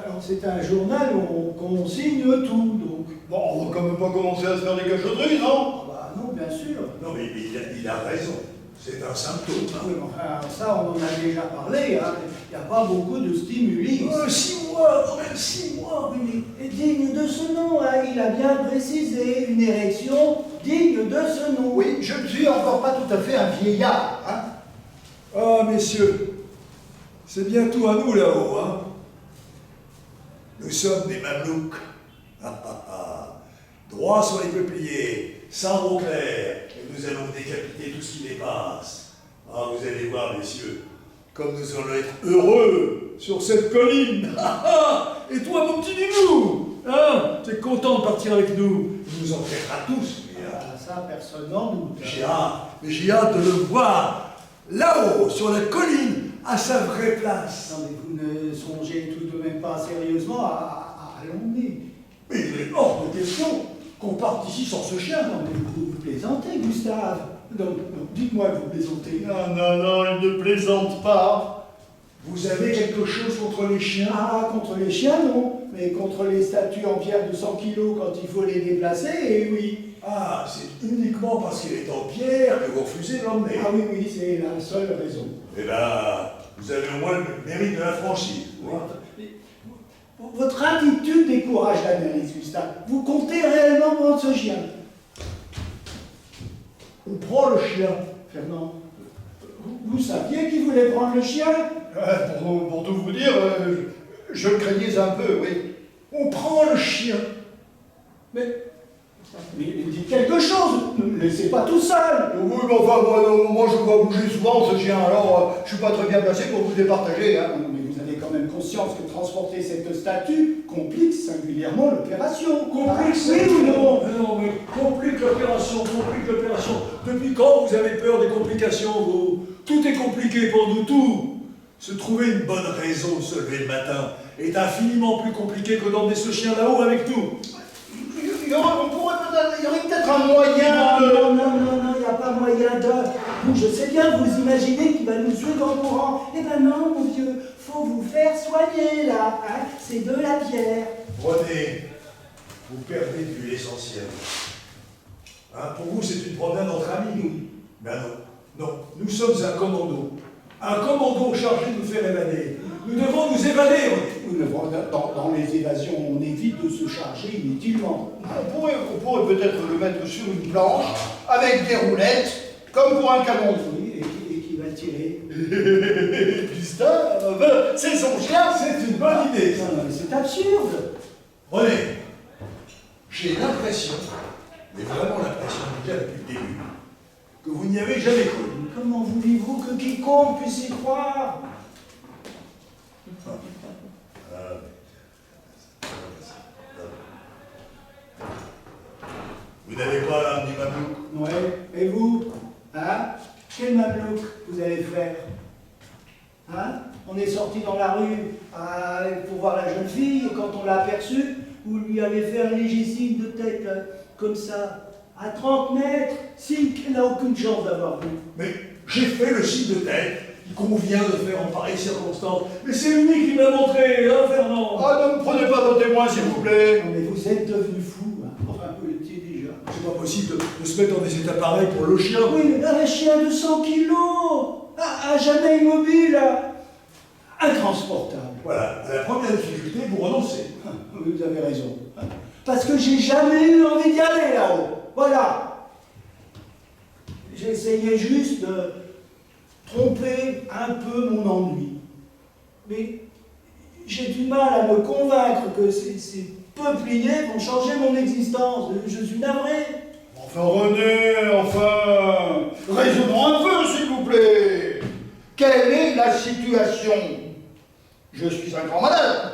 Alors c'est un journal où qu'on signe tout, donc. Bon, on va quand même pas commencer à se faire des cachotteries, non? Ah bah non, bien sûr. Non mais il a raison, c'est un symptôme. Oui, mais enfin, ça on en a déjà parlé, hein. Il n'y a pas beaucoup de stimuli. 6 mois, quand même 6 mois. Oui, mais digne de ce nom, hein. Il a bien précisé, une érection digne de ce nom. Oui, je ne suis encore pas tout à fait un vieillard, hein. Ah, messieurs, c'est bientôt à nous là-haut, hein. Nous sommes des mamelouks. Droit sur les peupliers, sans eau claire, et nous allons décapiter tout ce qui dépasse. Ah, vous allez voir, messieurs, comme nous allons être heureux Sur cette colline. Et toi, mon petit Nilou, hein, t'es content de partir avec nous? Il nous en traitera tous, lui, hein. Ah, ça, personne n'en doute. J'ai hâte de le voir là-haut, sur la colline, à sa vraie place. Non, mais vous ne songez tout de même pas sérieusement à l'emmener. Mais il est hors de question qu'on parte ici sans ce chien. Non, mais vous plaisantez, Gustave. Donc, dites-moi que vous plaisantez. Non, il ne plaisante pas. Vous avez quelque chose contre les chiens? Ah, contre les chiens, non. Mais contre les statues en pierre de 100 kilos quand il faut les déplacer, et oui. Ah, c'est uniquement parce qu'elle est en pierre que vous refusez de l'emmener. Ah oui, c'est la seule raison. Eh ben, vous avez au moins le mérite de la franchise. Votre attitude décourage l'analyse, Gustave. Vous comptez réellement prendre ce chien? On prend le chien. Fernand, vous saviez qu'il voulait prendre le chien? Pour tout vous dire, je le craignais un peu, oui. On prend le chien. Mais dites quelque chose, ne me laissez pas tout seul. Oui, mais enfin, moi je vois bouger souvent ce chien, alors je suis pas très bien placé pour vous départager, hein. Non, mais vous avez quand même conscience que transporter cette statue complique singulièrement l'opération. Complique, oui ou non? Non, mais complique l'opération. Depuis quand vous avez peur des complications, vous? Tout est compliqué pour nous, tout. Se trouver une bonne raison de se lever le matin est infiniment plus compliqué que d'emmener ce chien là-haut avec nous. Il y aurait peut-être un moyen de... Non, il n'y a pas moyen de... Vous, je sais bien, vous imaginez qu'il va nous suivre en courant. Eh ben non, mon vieux, faut vous faire soigner, là. Hein, c'est de la pierre. René, vous perdez de vue l'essentiel. Hein, pour vous, c'est une promenade entre amis. Ben non, Nous sommes un commando. Un commando chargé de nous faire évader. Nous devons nous évader, René. oui, mais bon, dans les évasions, on évite de se charger inutilement. On pourrait peut-être le mettre sur une planche, avec des roulettes, comme pour un canon. Oui, et qui va tirer. Gustave, c'est son chien. C'est une bonne idée, ça. Non, mais c'est absurde. René, j'ai l'impression, mais vraiment l'impression déjà depuis le début, que vous n'y avez jamais cru. Comment voulez-vous que quiconque puisse y croire? Vous n'avez pas l'âme du mamelouk? Ouais, et vous? Hein? Quel mamelouk vous allez faire? Hein? On est sorti dans la rue pour voir la jeune fille, et quand on l'a aperçue, vous lui avez fait un léger signe de tête, là, comme ça, à 30 mètres, signe qu'elle n'a aucune chance d'avoir vu. Mais j'ai fait le signe de tête qui convient de faire en pareille circonstance. Mais c'est lui qui m'a montré, hein, Fernand? Ah, ne me prenez pas vos témoins, s'il vous plaît. Non, mais vous êtes devenu fou, hein. Enfin, vous l'étiez déjà. C'est pas possible de se mettre dans des états pareils pour le chien. Oui, mais un chien de 100 kilos, à jamais immobile, intransportable. Voilà, à la première difficulté, vous renoncez. Vous avez raison. Parce que j'ai jamais eu envie d'y aller là-haut. Voilà. J'essayais juste de tromper un peu mon ennui. Mais j'ai du mal à me convaincre que ces peupliers vont changer mon existence. Je suis navré. Enfin, René, enfin, raisonnons un peu, s'il vous plaît. Quelle est la situation? Je suis un grand malade.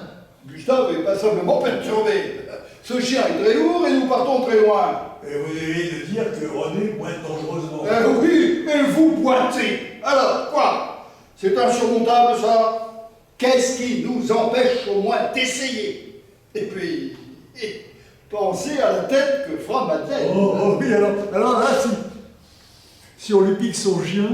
Gustave est passablement perturbé. Ce chien est très lourd et nous partons très loin. Et vous avez de dire que René pointe dangereusement. Oui, mais vous pointez. Alors, quoi? C'est insurmontable, ça? Qu'est-ce qui nous empêche au moins d'essayer? Et puis, pensez à la tête que fera Madeleine. Oh oui, alors là, si on lui pique son chien.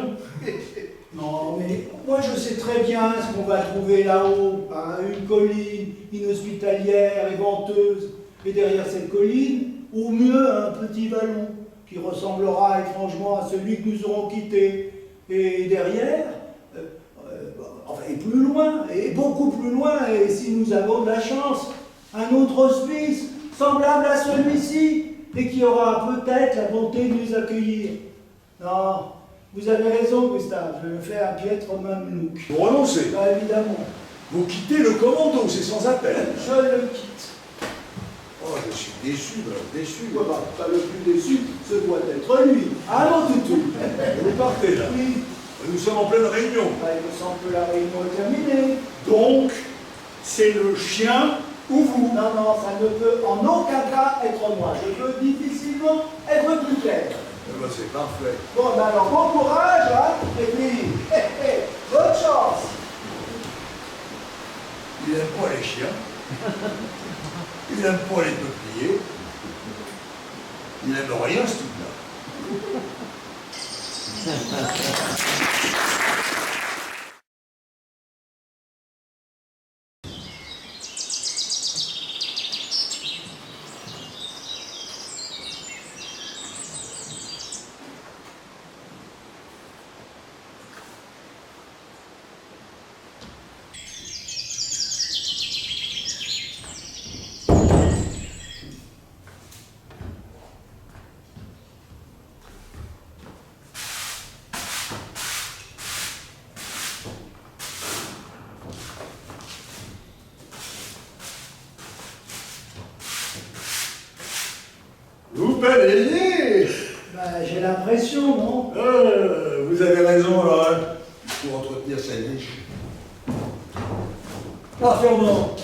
Non, mais moi je sais très bien ce qu'on va trouver là-haut, hein, une colline inhospitalière et venteuse, et derrière cette colline, au mieux un petit vallon qui ressemblera étrangement à celui que nous aurons quitté. Et derrière, enfin, et plus loin, et beaucoup plus loin, et si nous avons de la chance, un autre hospice semblable à celui-ci, et qui aura peut-être la bonté de nous accueillir. Non. Vous avez raison, Gustave, je fais un piètre mamelouk. Vous renoncez. Bah, évidemment. Vous quittez le commando, c'est sans appel. Je le quitte. Oh, je suis déçu, déçu. Ouais, bah, pas le plus déçu, ce doit être lui. Ah mon toutou. Vous partez là. Oui. Nous sommes en pleine réunion. Bah, il me semble que la réunion est terminée. Donc, c'est le chien ou vous? Non, non, ça ne peut en aucun cas être moi. Je peux difficilement être plus clair. Eh ben, c'est parfait. Bon, ben alors, bon courage, hein, et puis, bonne chance. Il n'aime pas les chiens. Il n'aime pas les peupliers. Il n'aime rien, ce truc-là. Vous balayez. Ben, j'ai l'impression, non? Vous avez raison, alors. Pour entretenir sa niche. Ah, Fernand,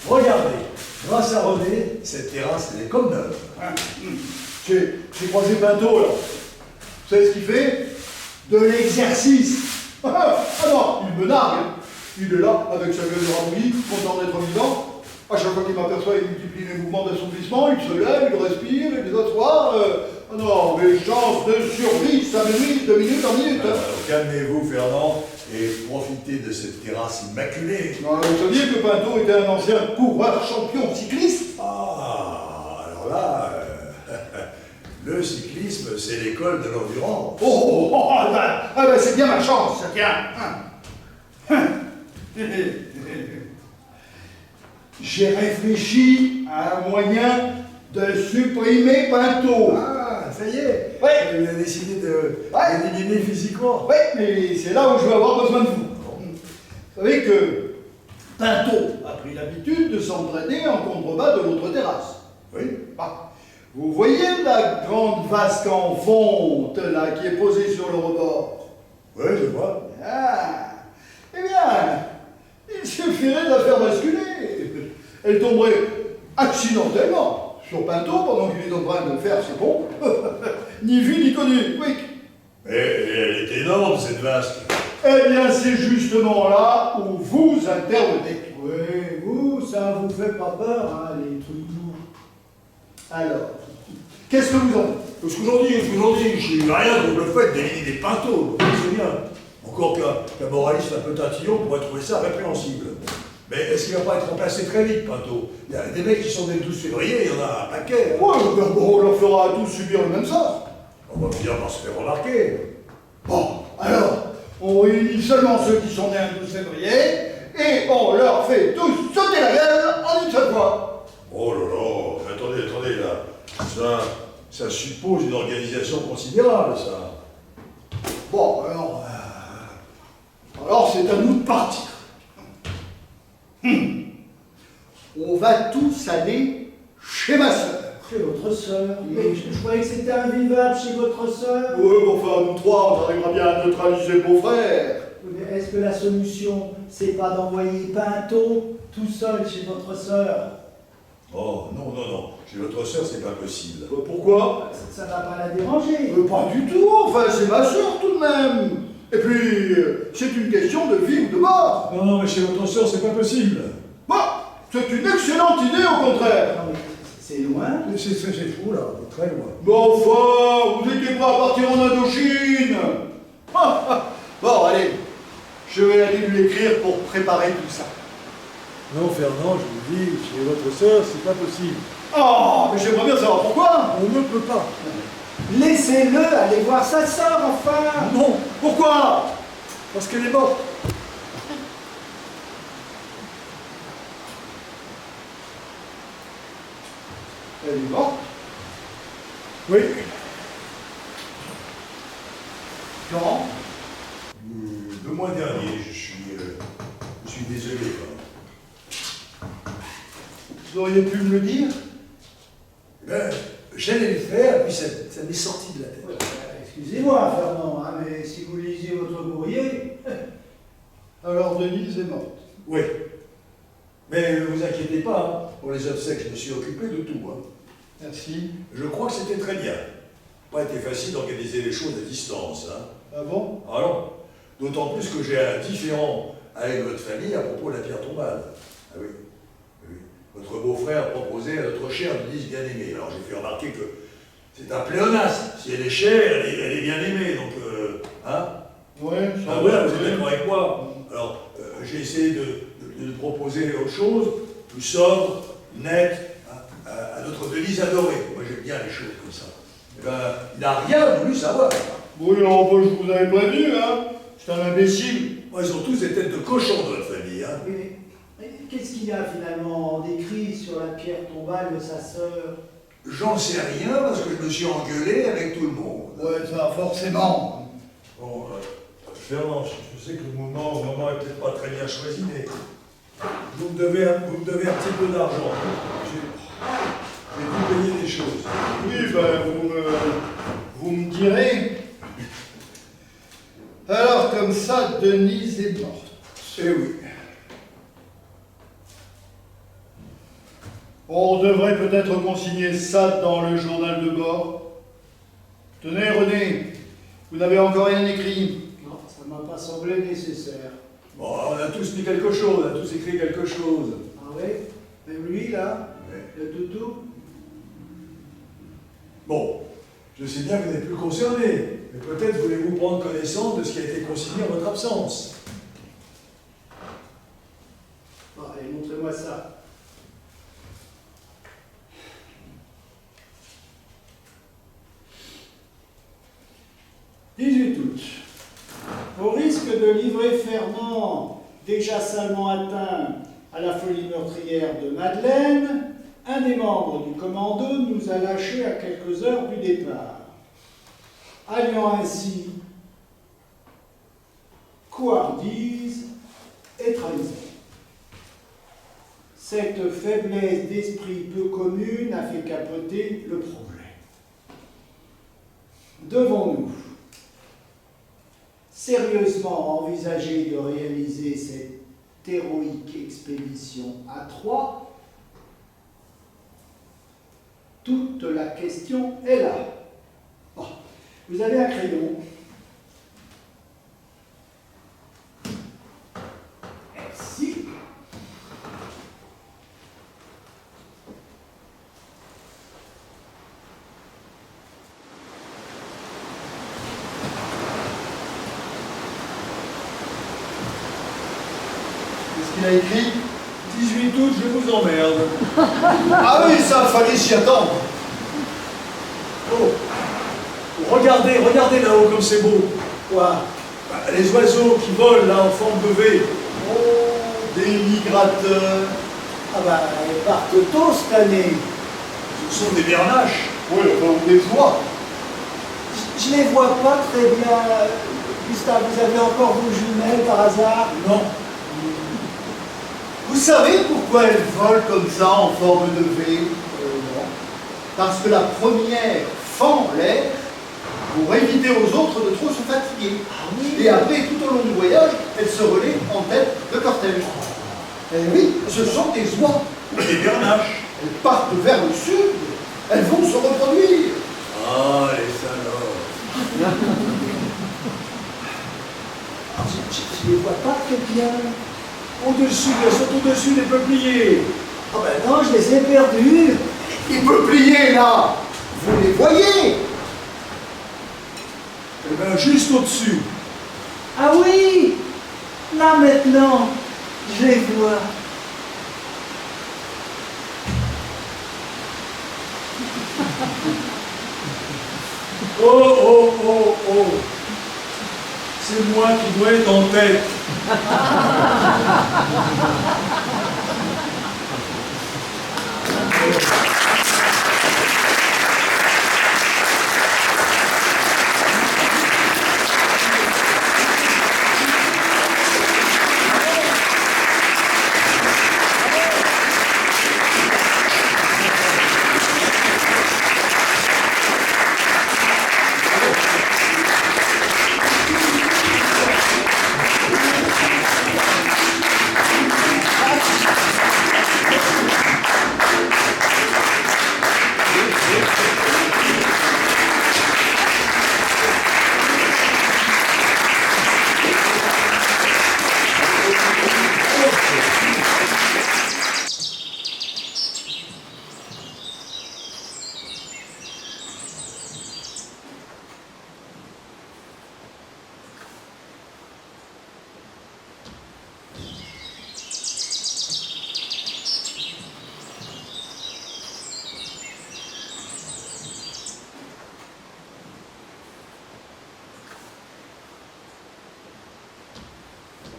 regardez. Grâce à René, cette terrasse, elle est comme neuve. J'ai croisé Pinto, là. Vous savez ce qu'il fait? De l'exercice. Ah non, il me nargue. Il est là, avec sa gueule de rabouillis, content d'être vivant. À chaque fois qu'il m'aperçoit, il multiplie les mouvements d'assouplissement, il se lève, il respire, il s'assoit. Ah non, les chances de survie s'amenuisent de minute en minute. Calmez-vous, Fernand, et profitez de cette terrasse immaculée. Non, vous saviez que Pinto était un ancien coureur champion cycliste? Ah, alors là, le cyclisme, c'est l'école de l'endurance. Ah ben, c'est bien ma chance, ça tient. j'ai réfléchi à un moyen de supprimer Pinto. Ah, ça y est. Ouais. Vous avez décidé Ouais. d'éliminer physiquement. Oui, mais c'est là où je vais avoir besoin de vous. Vous savez que Pinto a pris l'habitude de s'entraîner en contrebas de l'autre terrasse. Oui. Ah. Vous voyez la grande vasque en fonte là qui est posée sur le rebord? Oui, je vois. Ah. Eh bien, il suffirait de la faire basculer. Elle tomberait accidentellement sur Pinto pendant qu'il est en train de faire ses pompes. Ni vu ni connu. Oui. Mais elle est énorme, cette vasque. Eh bien, c'est justement là où vous intervenez. Oui, vous, ça vous fait pas peur, hein, les trucs lourds. Alors, qu'est-ce que vous en dites? Parce qu'aujourd'hui, je n'ai rien contre le fait d'éliminer des pintos. C'est bien. Encore qu'un moraliste un peu tatillon pourrait trouver ça répréhensible. Mais est-ce qu'il ne va pas être remplacé très vite, Pinto? Il y a des mecs qui sont nés le 12 février, il y en a un paquet. Hein. Ouais, ben bon, on leur fera à tous subir le même sort. On va finir par se faire remarquer. Bon, alors, on réunit seulement ceux qui sont nés un 12 février et on leur fait tous sauter la gueule en une seule fois. Oh là là, attendez là. Ça suppose une organisation considérable, ça. Bon, alors c'est à nous de partir. On va tous aller chez ma sœur. Chez votre sœur. Mais je croyais que c'était invivable chez votre sœur. Oui, mais enfin, nous trois, on arrivera bien à neutraliser le beau-frère. Mais est-ce que la solution, c'est pas d'envoyer Pinto tout seul chez votre sœur? Oh, non. Chez votre sœur, c'est pas possible. Pourquoi? Ça va pas la déranger. Pas du tout, enfin, c'est ma sœur tout de même. Et puis, c'est une question de vie ou de mort. Non, mais chez votre soeur, c'est pas possible. Bon, c'est une excellente idée au contraire. Non, mais c'est loin. C'est fou, là, très loin. Mais enfin, vous étiez prêts à partir en Indochine. Bon, allez, je vais aller lui écrire pour préparer tout ça. Non, Fernand, je vous dis, chez votre soeur, c'est pas possible. Oh, mais j'aimerais bien savoir pourquoi. On ne peut pas. Laissez-le aller voir sa sœur, enfin. Non, Pourquoi? parce qu'elle est morte. Elle est morte. Oui. Quand? Le mois dernier, je suis désolé. Quoi. Vous auriez pu me le dire? Ben, j'allais le faire, puis ça m'est sorti de la tête. Excusez-moi, Fernand, hein, mais si vous lisiez votre courrier... Alors Denise est morte. Oui. Mais ne vous inquiétez pas, hein. Pour les obsèques, je me suis occupé de tout. Hein. Merci. Je crois que c'était très bien. Pas été facile d'organiser les choses à distance. Hein. Ah bon? Alors, d'autant plus que j'ai un différend avec votre famille à propos de la pierre tombale. Ah oui. Oui. Votre beau-frère proposait à notre chère Denise bien aimée. Alors j'ai fait remarquer que c'est un pléonasme. Si elle est chère, elle est bien aimée. Donc, hein? Ouais, Ah voilà, vous êtes d'accord avec moi. Alors, j'ai essayé de proposer autre chose, plus sobre, net, hein, à notre Denise adorée. Moi, j'aime bien les choses comme ça. Eh ben, il n'a rien voulu savoir. Oui, alors je vous avais prévenu, hein. C'est un imbécile. Moi, ils ont tous des têtes de cochon dans notre famille. Hein. Mais qu'est-ce qu'il y a finalement d'écrit sur la pierre tombale de sa sœur? J'en sais rien parce que je me suis engueulé avec tout le monde. Ouais, ça, forcément. Bon, Fernand, je sais que le moment est peut-être pas très bien choisi, mais vous me devez un petit peu d'argent. J'ai dû payer des choses. Oui, ben, vous me direz. Alors, comme ça, Denise est morte. Eh oui. On devrait peut-être consigner ça dans le journal de bord. Tenez, René, vous n'avez encore rien écrit. Non, ça m'a pas semblé nécessaire. Bon, on a tous mis quelque chose, on a tous écrit quelque chose. Ah oui? Même lui, là? Ouais. Le toutou? Bon, je sais bien que vous n'êtes plus concerné, mais peut-être voulez-vous prendre connaissance de ce qui a été consigné en votre absence. Bon, allez, montrez-moi ça. « 18 août. Au risque de livrer Fernand, déjà salement atteint, À la folie meurtrière de Madeleine, un des membres du commando nous a lâchés à quelques heures du départ, alliant ainsi couardise et trahison. Cette faiblesse d'esprit peu commune a fait capoter le problème. Devons-nous sérieusement envisager de réaliser cette héroïque expédition à Troyes? Toute la question est là. Oh, vous avez un crayon. Merci. Qu'est-ce qu'il a écrit? 18 août, je vous emmerde. Ah oui, ça, fallait s'y attendre. Oh, regardez, regardez là-haut comme c'est beau. Quoi? Bah, les oiseaux qui volent là en forme de V. Oh, des migrateurs. Ah bah, ils partent tôt cette année. Ce sont des bernaches. Oui, enfin, on les voit. Je les vois pas très bien. Gustave, vous avez encore vos jumelles par hasard? Non. Vous savez pourquoi elles volent comme ça en forme de V? Non. Parce que la première fend l'air pour éviter aux autres de trop se fatiguer. Et après, tout au long du voyage, elles se relaient en tête de cortège. Et oui, ce sont des oies. Des bernaches. Elles partent vers le sud. Elles vont se reproduire. Ah, les salauds. Je les vois pas très bien. Au-dessus, elles sont au-dessus des peupliers. Ah ben non, je les ai perdus. Les peupliers, là, vous les voyez? Eh bien, juste au-dessus. Ah oui, là maintenant, je les vois. Oh, oh, oh, oh. C'est moi qui dois être en tête.